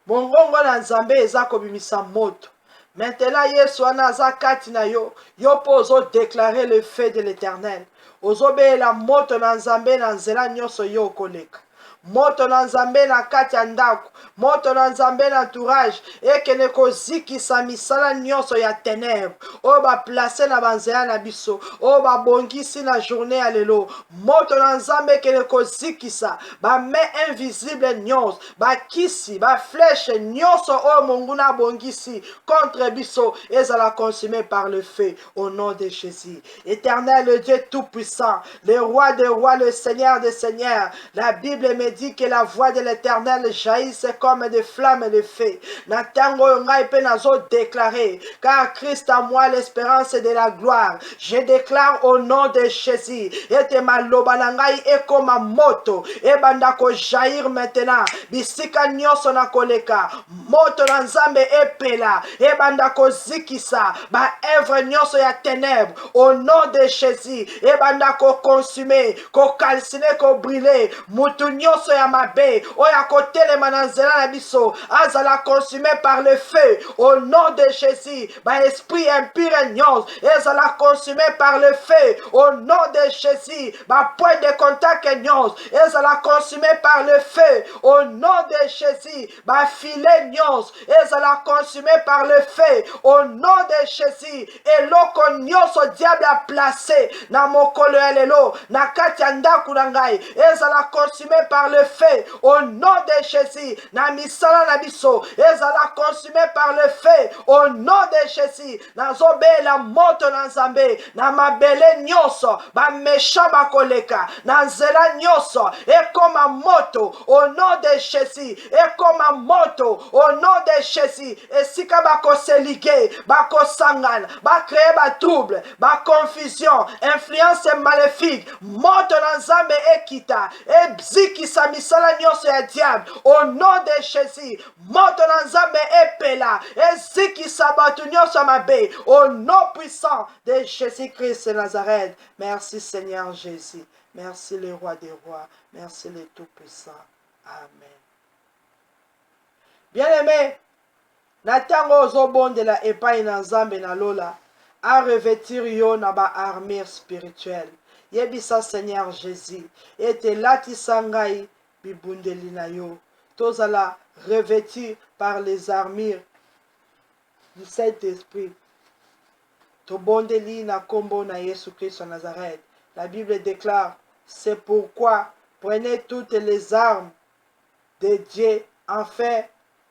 B: mongongo na Nzambe eza kobimisa moto. Maintenant Yesu wana aza kati na yo, yo po ozo déclarer le feu de l'Éternel. Ozobela moto na Nzambe na nzela nyonso yo koleka. Moto na Nzambe na kati ya ndako, moto na Nzambe na entourage ekene kozikisa misala nyonso ya ténèbres oyo baplace na banzela na biso, oyo babongisi na journée ya lelo. Moto na Nzambe ekene kozikisa bamain invisible nyonso, bakisi, baflèche nyonso oyo monguna abongisi contre biso ezala consumé par le feu au nom de Jésus. Éternel, le Dieu tout-puissant, le roi des rois, le Seigneur des seigneurs, la Bible me dit que la voix de l'Éternel jaillisse comme des flammes de feu. Natango ngai pe nazo déclarer, car Christ a moi l'espérance de la gloire. Je déclare au nom de Jésus, ete maloba na ngai ekoma moto, ebanda ko jaillir maintenant. Bisika nyonso na koleka, moto na Nzambe epela, ebanda ko zikisa, ba œuvre nyonso ya ténèbres au nom de Jésus, ebanda ko consumer, ko calciner, ko brûler, mutu nyonso ya mabe oya kotelema na nzela na biso azala consumé par le feu au nom de Jésus. Ba esprit impur nyonso ezala consumé par le feu au nom de Jésus. Ba point de contact nyonso ezala consumé par le feu au nom de Jésus. Ba filet nyonso ezala consumé par le feu au nom de Jésus. Eloko nyonso diable a placé na mokolo ya lelo na kati ya ndaku na ngai ezala consumé par le feu au nom de Jésus. Na misala na biso ezala consumé par le feu au nom de Jésus. Nazobela moto na Nzambe na mabele nyonso ba méchant bakoleka na nzela nyonso ekoma moto au nom de Jésus, ekoma moto au nom de Jésus. Esika bakoselige, bakosangana, bakréer ba trouble, ba confusion, influence maléfique, moto na Nzambe ekita ebzikisa misala nyonso ya diable au nom de Jésus. Moto na Nzambe epela ezikisa bato nyonso mabe au nom puissant de Jésus-Christ Nazareth. Merci Seigneur Jésus. Merci le roi des rois. Merci le tout-puissant. Amen. Bien-aimé, na tango ozobondela epai na Nzambe na lola a revêtir yo na ba armure spirituelle. Yebisa Seigneur Jésus, ete latisa ngai bibundeli na yo. Tozala revêtu par les armures du Saint-Esprit. Tobondeli na kombo na Yesu Christ Nazareth. La Bible déclare, c'est pourquoi prenez toutes les armes de Dieu afin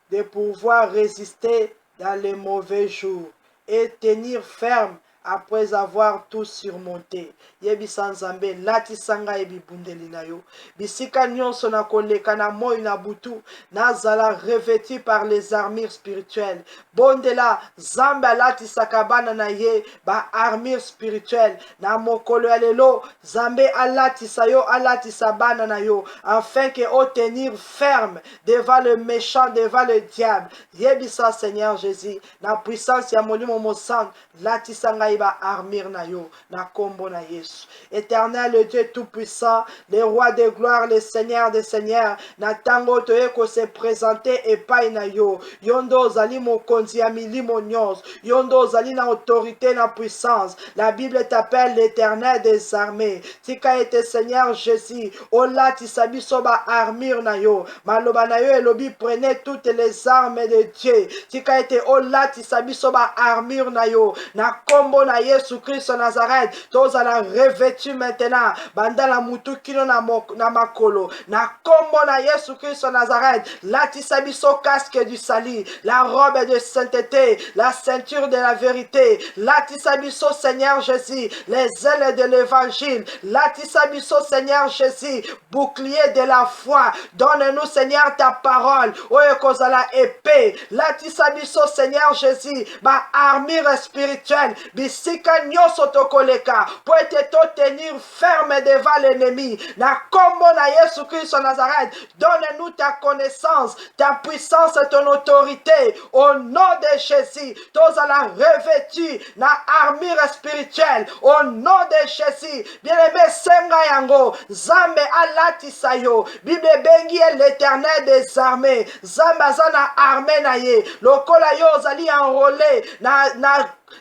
B: de pouvoir résister dans les mauvais jours et tenir ferme après avoir tout surmonté. Yebisa Nzambe latisanga ebibundeli na yo. Bisika nyonso na koleka na moi na butu nazala revêtu par les armures spirituelles. Bondela Nzambe latisaka bana na ye ba armure spirituelle na mokolo ya lelo. Nzambe alatisa yo alatisa bana na yo afin que o tenir ferme devant le méchant, devant le diable. Yebisa Seigneur Jésus na puissance ya molimo mosantu latisanga ba armure na yo na kombo na Yesu. Éternel, le Dieu tout-puissant, le roi de gloire, le Seigneur des seigneurs, na tango toyeko se présenter epai na yo. Yondo zali mokonzi ya milimo nyonso. Yondo zali na autorité na puissance. La Bible t'appelle l'Éternel des armées. Tika ete Seigneur Jésus, ola tisabiso ba armure na yo. Maloba na yo elobi prenez toutes les armes de Dieu. Tika ete ola tisabiso ba armure na yo. Na kombo na Yesu Christ Nazareth, tozala revêtu maintenant, banda la mutu kino na makolo, na kombo na Yesu Christ Nazareth, latisa biso casque du salut, la robe de sainteté, la ceinture de la vérité, latisa biso Seigneur Jésus, les ailes de l'évangile, latisa biso Seigneur Jésus, bouclier de la foi, donne-nous Seigneur ta parole, oye kozala épée, latisa biso Seigneur Jésus, ba armure spirituelle, bisika nyoso tokoleka pour te tenir ferme devant l'ennemi. Na kombo na Yesu Christ Nazareth, donne-nous ta connaissance, ta puissance et ton autorité au nom de Jésus. Tozala revêtu na armure spirituelle au nom de Jésus. Bien-aimé senga yango, Zambe alatisa yo. Bible bengi l'Éternel des armées. Zambe azana armée na ye. Lokola yo zali enrôlé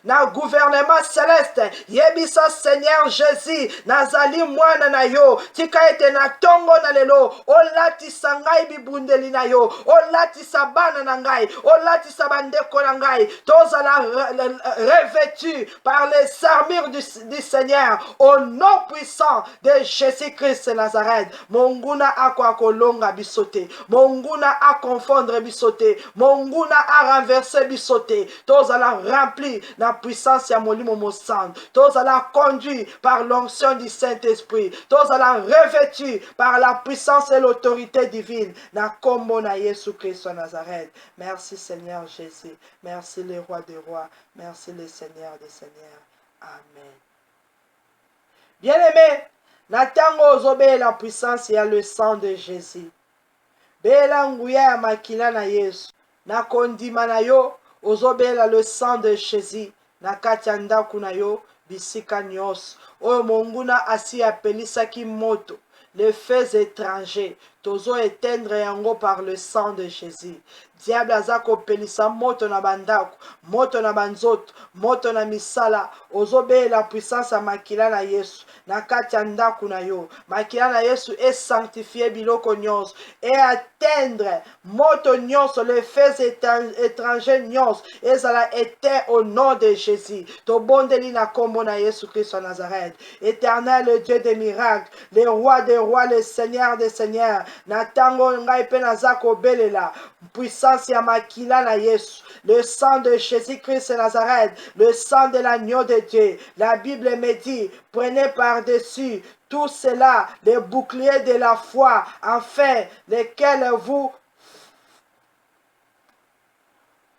B: na gouvernement céleste. Yebisa Seigneur Jésus nazali mwana na yo tika ete na tongo na lelo olatisa ngai bibundeli na yo olatisa bana na ngai olatisa bandeko na ngai tozala revêtu par les armures du Seigneur au nom puissant de Jésus-Christ Nazareth. Monguna akwa kolonga bisote, monguna a confondre bisote, monguna a renverser bisote, tozala rempli la puissance ya molimo mosantu, tozala conduit par l'onction du Saint-Esprit, tozala revêtu par la puissance et l'autorité divine na kombo na Yesu Christ Nazareth. Merci Seigneur Jésus, merci le roi des rois, merci le Seigneur des seigneurs. Amen. Bien-aimé, na tango ozobe la puissance ya le sang de Jésus. Bela nguya ya makila na Yesu, na kondima na yo ozobela le sang de Jésus na kati ya ndako na yo bisika nyonso oyo monguna asi apelisaki moto les faits étrangers tozo éteindre yango par le sang de Jésus. Diable aza kopelisa moto na bandako, moto na banzoto, moto na misala, ozobe la puissance ya makila na Yesu na kati ya ndako na yo. Makila na Yesu est sanctifié biloko nyonso et atteindre moto nyonso, les faits étrangers nyonso ezala éteint au nom de Jésus. Tobondeli na kombo na Yesu Christ Nazareth. Éternel, le Dieu des miracles, le roi des rois, le Seigneur des seigneurs, na tango ngai pe naza kobelela puissance ya makila na Yesu, le sang de Jésus-Christ Nazareth, le sang de l'agneau de Dieu. La Bible me dit, prenez par-dessus tout cela les boucliers de la foi, afin lesquels vous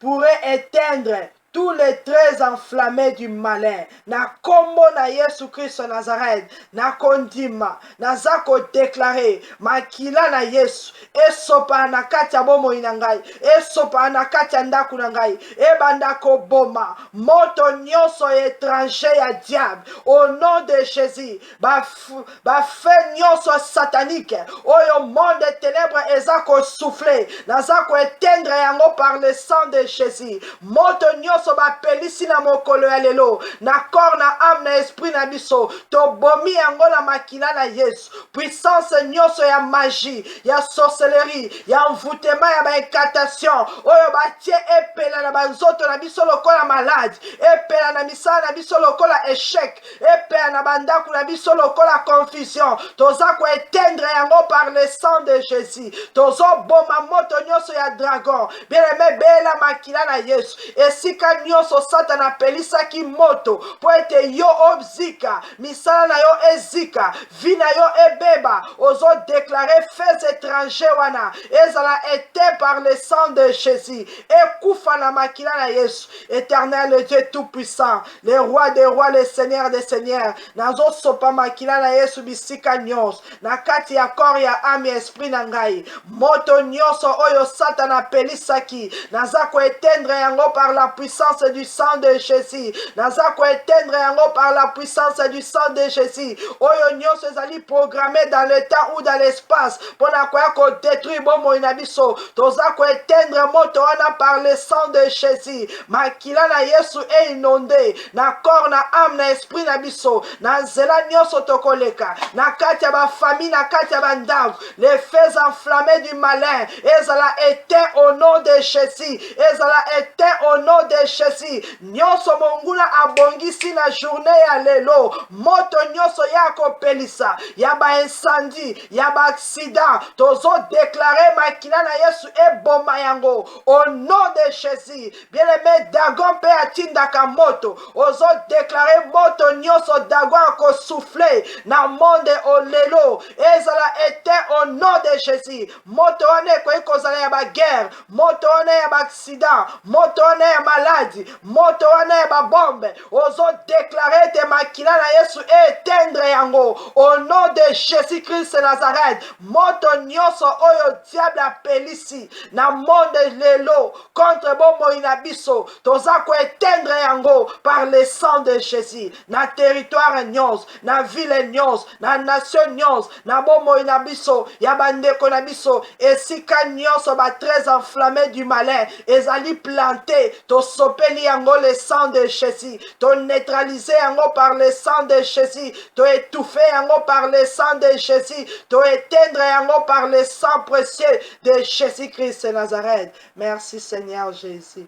B: pourrez éteindre tous les traits enflammés du malin. Na kombo na Yesu Christ Nazareth, na kondima, na zako déclaré, makila na Yesu, esopa na kati ya bomo inangai, esopa na kati ya ndaku na ngai, ebandako boma, moto nyonso étranger ya diable, au nom de Jésus, ba fe nyonso satanique, oyo monde de ténèbres ezako souffler, na zako éteindre yango par le sang de Jésus, moto nyonso nyonso bapelisi na mokolo ya lelo na corps na âme na esprit na biso tobomi yango na makila na Yesu. Puissance nyonso ya magie ya sorcellerie ya envoûtement ya baincantation oyo batie epela na banzoto na biso lokola malade, epela na misala na biso lokola échec, epela na bandako na biso lokola confusion, toza koéteindre yango par le sang de Jésus. Tozoboma moto nyonso ya dragon bien-aimé bela makila na Yesu. Esika nyonso Satan apelisaki moto po ete yo obzika misala na yo ezika vi na yo ebeba ozo déclarer faits étrangers wana ezala été par le sang de Jésus ekufa na makila na Yesu. Éternel le Dieu tout-puissant, le roi des rois, le seigneur des seigneurs, nazo sopa makila na Yesu bisika nyonso na kati ya corps ya âme ya esprit na ngai moto nyonso oyo Satan apelisaki naza koéteindre yango par la puissance du sang de Jésus, naza koéteindre yango par la puissance du sang de Jésus. Oyo nyonso ezali programmé dans le temps ou dans l'espace pona koya ko détruire bomoi na biso toza koéteindre moto wana par le sang de Jésus. Makila na Yesu e inondé na corps na âme na esprit na biso na nzela nyonso tokoleka na kati ya bafamille na kati ya bandako les feux enflammés du malin ezala éteint au nom de Jésus, ezala éteint au nom de Jésus. Nyonso monguna abongisi na journée ya lelo moto nyonso ya kopelisa ya ba incendie ya ba accident tozo déclarer makila na Yesu eboma yango au nom de Jésus. Bien-aimé dagon pe atindaka moto ozo déclarer moto nyonso dagon ako souffler na monde o lelo ezala éteint au nom de Jésus. Moto wana ekoki kozala ya baguerre, moto wana ya baaccident, moto wana ya maladie, moto wana ya babombe ozo déclarer te makila na Yesu éteindre yango au nom de Jésus-Christ Nazareth. Moto nyonso oyo diable apelisi na monde lelo contre bomoi na biso toza koéteindre yango par le sang de Jésus na territoire nyonso na ville nyonso na nation nyonso na bomoi na biso ya bandeko na biso esika nyonso ba très enflammé du malin ezali planté tosopeli yango le sang de Jésus to neutraliser yango par le sang de Jésus to étouffer yango par le sang de Jésus to éteindre yango par le sang précieux de Jésus-Christ de Nazareth. Merci Seigneur Jésus.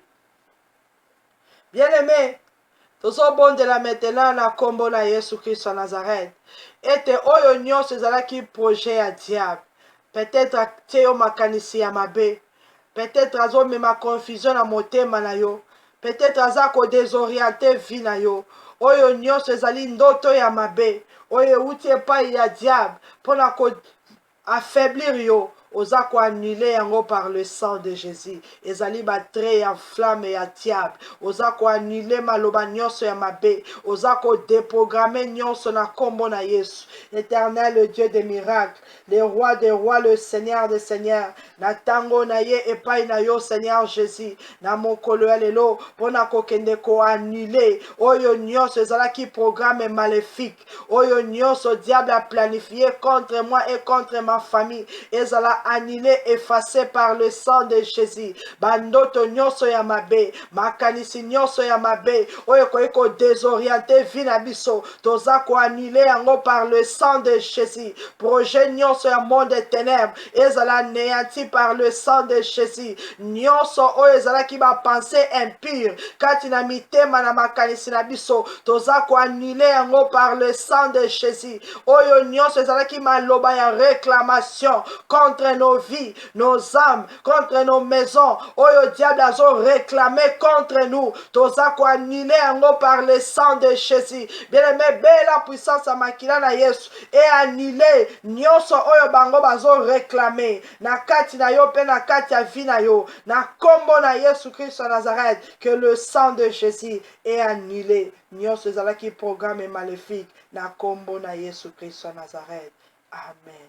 B: Bien-aimé, tozobondela maintenant na kombo na Yesu Christ de Nazareth ete oyo nyonso ezalaki projet ya diable peut-être atie yo makanisi ya mabe, peut-être azomema confusion na motema na yo, peut-être aza kodésorienter vie na yo oyo nyonso ezali ndoto ya mabe oyo euti epai ya diable mpona koaffaiblir yo oza koannule yango par le sang de Jésus. Ezali batre ya flamme ya diable oza koannule maloba nyonso ya mabe oza kodéprogrammer nyonso na kombo na Yesu. Éternel le Dieu des miracles, le roi des rois, le Seigneur des seigneurs, na tango na ye epai na yo Seigneur Jésus na mokolo ya lelo mpona kokende koannule oyo nyonso ezalaki programme maléfique oyo nyonso diable a planifié contre moi et contre ma famille ezala annulé, effacé par le sang de Jésus. Bandoto nyonso ya mabe, makanisi nyonso ya mabe, oyo koyeko désorienté vina biso, toza ko annulé yango par le sang de Jésus. Projet nyonso ya monde des ténèbres, ezala néanti par le sang de Jésus. Nyonso oyo ezala ki ba pensée impure, kati na mitema na makanisi na biso, toza ko annulé yango par le sang de Jésus. Oyo nyonso ezala ki maloba ya réclamation contre nos vies, nos âmes, contre nos maisons. Oyo diable azo réclamé contre nous. Toza ko annulé yango par le sang de Jésus. Bien-aimé, bela puissance à makila na Yesu et annulé nyonso oyo bango bazo réclamé na kati na yo pe na kati ya vie na yo na kombo na Yesu Christ de Nazareth, que le sang de Jésus est annulé nyonso ezalaki programme maléfique na kombo na Yesu Christ de Nazareth. Amen.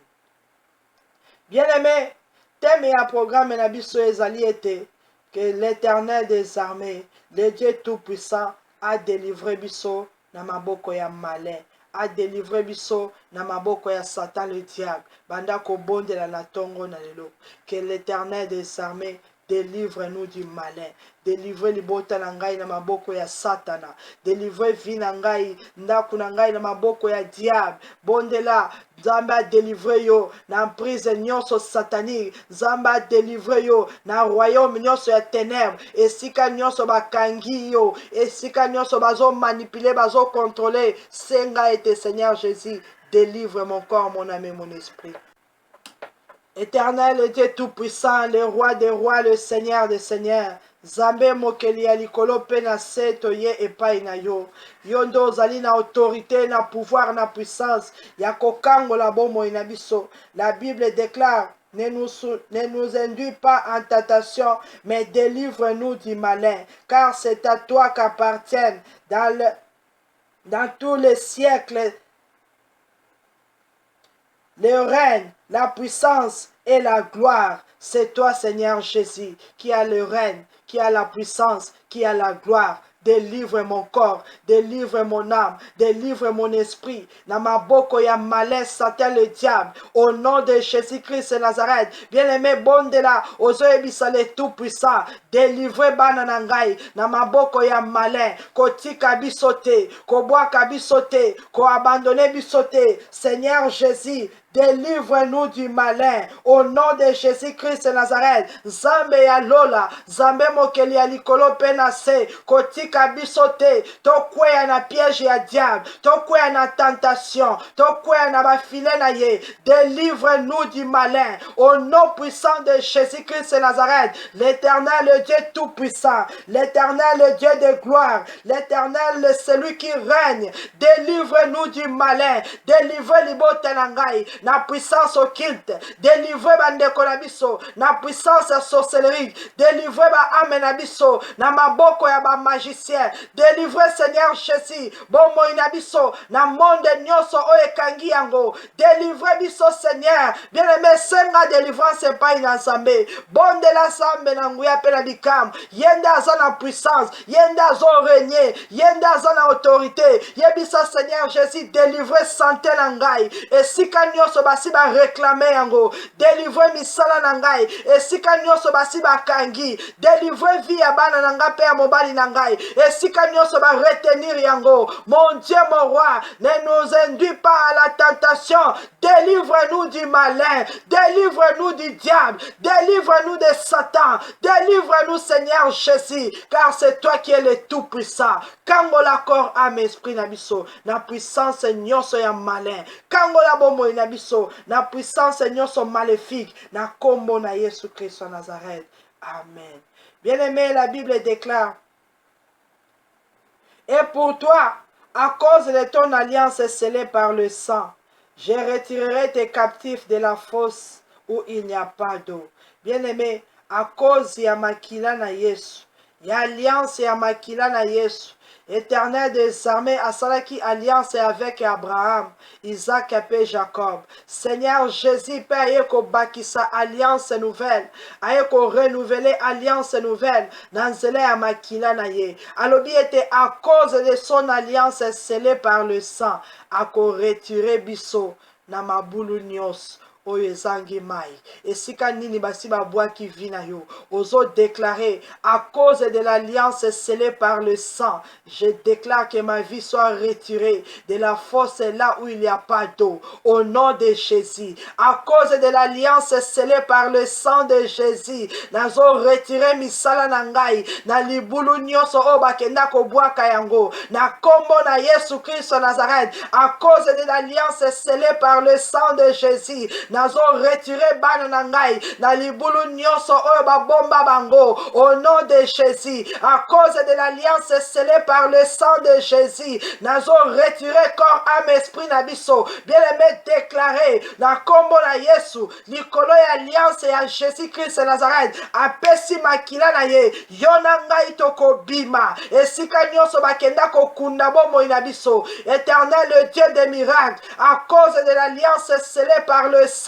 B: Bien-aimé, thème et programme na biso ezali ete que l'Éternel des armées, le Dieu tout-puissant, a délivré biso na maboko ya malin, a délivré biso na maboko ya Satan le diable, banda ko bondela na tongo na lelo. Que l'Éternel des armées Délivre-nous du malin. Délivre libota na ngai na maboko ya Satana. Délivre vie na ngai, ndako na ngai na maboko ya diable. Bondela, Nzambe a délivre yo na emprise nyonso satanique. Nzambe a délivre yo na royaume nyonso ya ténèbres. Esika nyonso bakangi yo, esika nyonso bazo manipuler, bazo contrôler. Senga ete Seigneur Jésus, délivre mon corps, mon âme et mon esprit. Éternel Dieu tout-puissant, le roi des rois, le Seigneur des seigneurs. Zambe mokeli ya likolo pe na se toye epai na yo. Yo ndo ozali na autorité, na pouvoir, na puissance ya kokangola bomoi na biso. La Bible déclare: ne nous induis pas en tentation, mais délivre-nous du malin, car c'est à toi qu'appartiennent dans tous les siècles le règne, la puissance et la gloire. C'est toi, Seigneur Jésus, qui a le règne, qui a la puissance, qui a la gloire. Délivre mon corps, délivre mon âme, délivre mon esprit. Na maboko ya malin Satan le diable. Au nom de Jésus-Christ de Nazareth. Bien-aimé Bondela, ozoyebisa le tout-puissant. Délivre bana na ngai. Na maboko ya malin. Kotika bisote, kobwaka bisote, ko abandonner bisote. Seigneur Jésus, délivre-nous du malin. Au nom de Jésus-Christ de Nazareth. Zambe ya lola, zambe mokeli ya likolo penase, kotika bisote, tokweya na piège ya diable, tokweya na tentation, tokweya na bafile na ye. Délivre-nous du malin. Au nom puissant de Jésus-Christ de Nazareth, l'Éternel, le Dieu tout-puissant, l'Éternel, le Dieu de gloire, l'Éternel, celui qui règne. Délivre-nous du malin. Délivre libote na ngai na puissance occulte. Délivre bandeko na biso na puissance sorcellerie. Délivre ba ame na biso na maboko ya ba magicien. Délivre Seigneur Jésus bomo na biso na monde nyonso o ekangi yango. Délivre biso Seigneur. Bien-aimé, senga délivrance epai na Nzambe. Bonde la Nzambe na nguya pe na bikam. Yenda aza na puissance, yenda azo régner, yenda aza na autorité. Yebisa Seigneur Jésus, délivre santé na ngai. Esika nyonso basi ba réclamer yango. Délivre misala na ngai. Esika nyonso basi ba kangi. Délivre vie ya bana na ngai pe ya mobali na ngai. Esika nyonso ba retenir yango. Mon Dieu, mon roi, ne nous induis pas à la tentation. Délivre-nous du malin. Délivre-nous du diable. Délivre-nous de Satan. Délivre-nous, Seigneur Jésus, car c'est toi qui es le tout-puissant. Kangola corps, âme, esprit na biso, na puissance nyonso ya malin. Kangola bomo na biso, na puissance nyonso maléfique, na kombo na Yesu Christ en Nazareth. Amen. Bien-aimé, la Bible déclare: et pour toi, à cause de ton alliance scellée par le sang, je retirerai tes captifs de la fosse où il n'y a pas d'eau. Bien-aimé, à cause ya makila na Yesu, ya alliance ya makila na Yesu, Éternel des armées asalaki alliance avec Abraham, Isaac et Jacob. Seigneur Jésus, Père, ayeko bakisa alliance nouvelle, ayeko renouveler alliance nouvelle dans nzela ya makila na ye. Alobi était à cause de son alliance scellée par le sang, ako retirer biso na mabulu nyos. Oyo ezangi mai. Esika nini basi babwaki vi na yo. Ozo déclarer à cause de l'alliance scellée par le sang, je déclare que ma vie soit retirée de la fosse là où il n'y a pas d'eau. Au nom de Jésus. À cause de l'alliance scellée par le sang de Jésus, nazo retirer misala na ngai na libulu nyonso o bakenda ko bwaka yango. Na kombo na Yesu Christ Nazareth. À cause de l'alliance scellée par le sang de Jésus, nazo retirer bana na ngai na libulu nyonso oyo babomba bango. Au nom de Jésus, à cause de l'alliance scellée par le sang de Jésus, nazo retirer corps, âme, esprit na biso. Bien aimé, déclarer na kombo na Yesu likolo ya alliance ya Jésus Christ Nazareth, apesi makila na ye yo na ngai toko bima esika nyonso bakenda kokunda bomoi na biso. Éternel, le Dieu des miracles, à cause de l'alliance scellée par le sang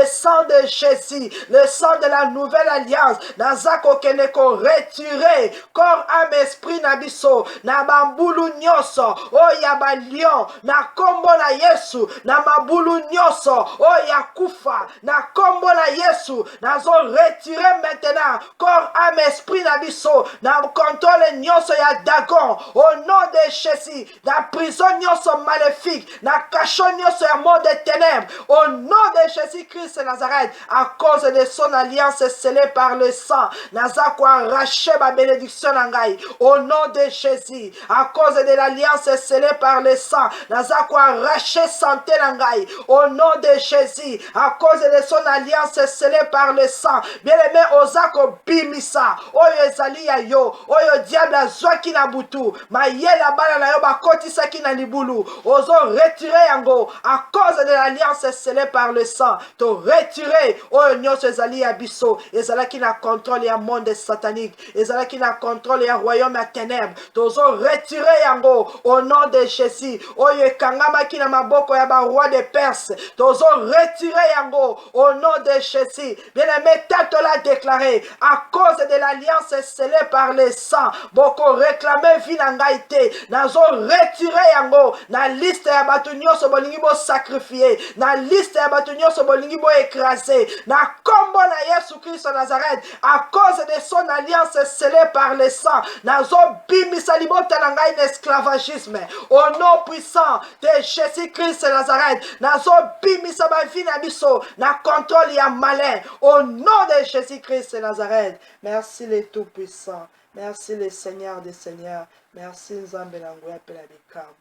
B: sang de Jésus, le sang de la nouvelle alliance, nazako keneko retiré, corps, âme, esprit na biso, na bambulu nyoso, oya ba lion, na kombo na Yesu, na mabulu nyoso, oya kufa, na kombo na Yesu, nazo retirer maintenant, corps, âme, esprit na biso, na contrôle nyoso ya Dagon, au nom de Jésus, na prison nyoso maléfique, na cachot nyoso ya monde des ténèbres, au nom de Jésus-Christ de Nazareth, à cause de son alliance scellée par le sang, nazako arracher ma bénédiction nangai, au nom de Jésus, à cause de l'alliance scellée par le sang, nazako arracher santé nangai, au nom de Jésus, à cause de son alliance scellée par le sang, bien aimé, ozako bimisa, oyo ezali ya yo, oyo diable azwaki na butu, mayela bala na yo bakotisaki na libulu, ozo retirer yango, à cause de l'alliance scellée par le sang, to retirer, oyo nyonso ezali ya biso, ezalaki na contrôle ya monde satanique, ezalaki na contrôle ya royaume ya ténèbres, tozo retirer yango, au nom de Jésus, oyo ekangamaki na maboko ya ba roi de Perse, tozo retirer yango, au nom de Jésus, bien aimé, tête l'a déclaré, à cause de l'alliance scellée par le sang, boko réclamer vie na ngai te, nazo retirer yango, na liste ya batu nyonso bolingi bo sacrifier, na liste ya batu nyonso bolingi bo écraser, na kombo na Yesu Christ de Nazareth, à cause de son alliance scellée par le sang, nazo bimisa libota na ngai l'esclavagisme, au nom puissant de Jésus Christ de Nazareth, nazo bimisa ba vie na biso, na contrôle ya malin, au nom de Jésus Christ de Nazareth. Merci le Tout-Puissant, merci le Seigneur des Seigneurs, merci Nzambe na nguya pe la bikamu.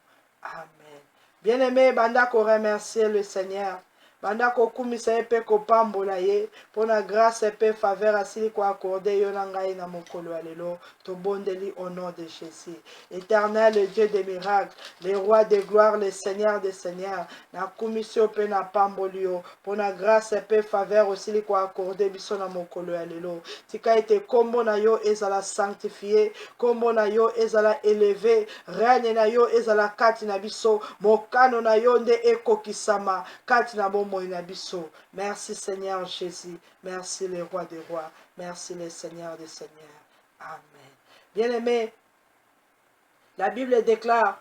B: Amen. Bien-aimé, banda ko remercier le Seigneur. Banda ko kumisa epe ko pambola ye, pona grâce epe faveur asili ko accordé yo na ngai na mokolo ya lelo, to bondeli au nom de Jésus. Éternel, le Dieu des miracles, le roi de gloire, le Seigneur des seigneurs, na kumisa epe na pamboli yo, pona grâce epe faveur asili ko accordé biso na mokolo ya lelo. Tika ete kombo na yo ezala sanctifié, kombo na yo ezala élevé, règne na yo ezala kati na biso, mokano na yo nde ekokisama, kati na bon merci Seigneur Jésus, merci le roi des rois, merci le Seigneur des seigneurs. Amen. Bien-aimé, la Bible déclare,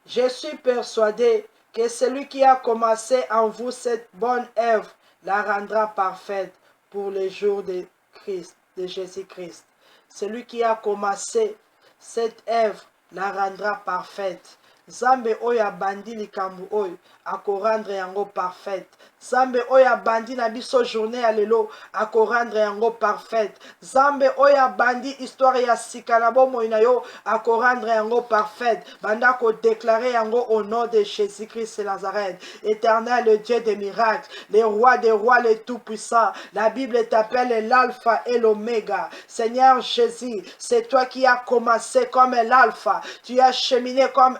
B: je suis persuadé que celui qui a commencé en vous cette bonne œuvre la rendra parfaite pour le jour de Christ, de Jésus-Christ. Celui qui a commencé cette œuvre la rendra parfaite. Zambe oya bandi likambu oyo akorendre yango parfaite. Zambe oya bandi na biso journée ya lelo akorendre yango parfaite. Zambe oya bandi histoire ya sika na bomoi na yo akorendre yango parfaite. Banda ko déclarer yango au nom de Jésus-Christ de Nazareth. Éternel, le Dieu des miracles, le roi des rois, le tout-puissant. La Bible t'appelle l'alpha et l'oméga. Seigneur Jésus, c'est toi qui as commencé comme l'alpha. Tu as cheminé comme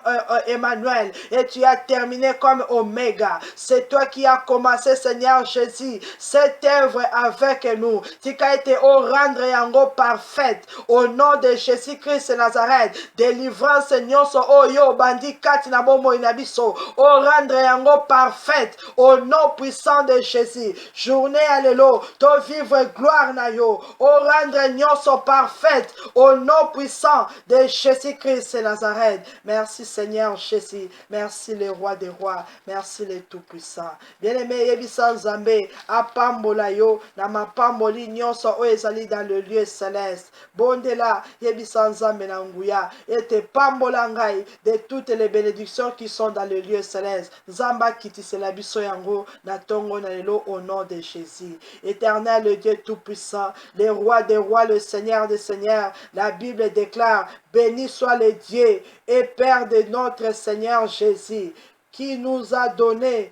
B: Emmanuel et tu as terminé comme Oméga. C'est toi qui as commencé, Seigneur Jésus, cette œuvre avec nous. Tu as été au rendre yango parfaite au nom de Jésus-Christ de Nazareth. Délivrance nyonso oyo bandi kati na bomo inabiso au rendre yango parfaite au nom puissant de Jésus. Journée allélo, to vivre gloire na yo au rendre nyonso parfaite au nom puissant de Jésus-Christ de Nazareth. Merci Seigneur Jésus, merci le roi des rois, merci le tout-puissant. Bien-aimé, yebisa Nzambe, apambola yo, na mapamboli nyonso o ezali dans le lieu céleste. Bondela, yebisa Nzambe na nguya, ete pambola ngai de toutes les bénédictions qui sont dans le lieu céleste. Nzamba kitisela biso yango, na tongo na lelo au nom de Jésus. Éternel, le Dieu tout-puissant, le roi des rois, le Seigneur des seigneurs, la Bible déclare, béni soit le Dieu et Père de notre Seigneur Jésus, qui nous a donné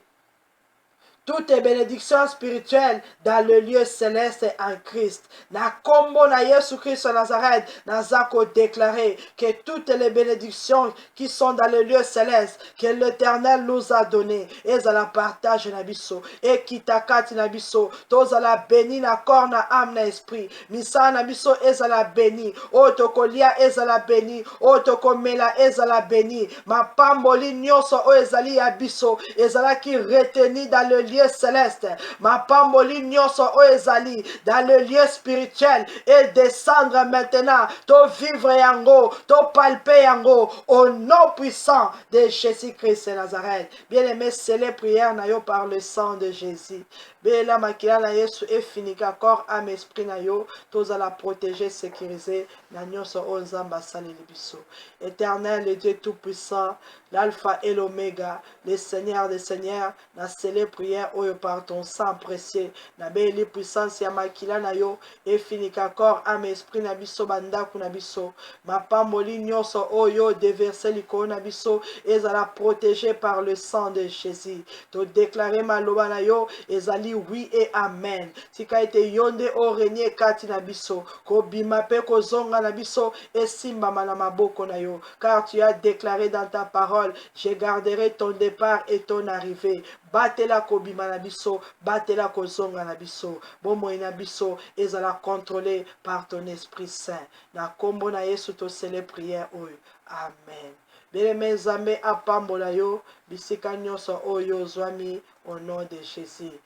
B: toutes les bénédictions spirituelles dans le lieu céleste en Christ. Na kombo na Yesu Christ de Nazareth, nazako déclaré que toutes les bénédictions qui sont dans le lieu céleste, que l'Éternel nous a donné, et la partage na biso, et kitakati na biso, tous la béni na corps na âme na esprit, misa na biso ezala béni, otokolia ezala béni, otokomela ezala béni, ma pamboli nyonso o ezali ya biso, ezala ki reteni dans le lieu lieu céleste. Ma pamboli nyonso o ezali dans le lieu spirituel et descendre maintenant, to vivre yango, to palper yango, au nom puissant de Jésus-Christ de Nazareth. Bien-aimé, c'est les prières na yo par le sang de Jésus. Bela makila na Yesu et fini corps, âme, esprit na yo, tous à la protéger, sécuriser, na nyonso o nzamba sali libiso. Éternel, le Dieu tout-puissant, l'alpha et l'oméga, le Seigneur des Seigneurs, na scellé prière oyo par ton sang précieux, na beli puissance ya makila na yo, et fini corps, âme, esprit na biso, bandaku na biso, ma pamboli nyonso oyo, déverser l'icône na biso, et à la protéger par le sang de Jésus. To déclarer maloba na yo, ezali oui et amen. Tika ete yonde o régner kati na biso, ko bima pe ko zonga na biso, et simba na maboko na yo, car tu as déclaré dans ta parole, je garderai ton départ et ton arrivée. Batela ko bima na biso, batela ko zonga na biso, bomo na biso, ezala contrôlé par ton Esprit Saint. Na kombo na Yesu to sele prière oyo. Amen. Bien-aimé Nzambe apambola yo, bisika nyonso oyo zwami au nom de Jésus.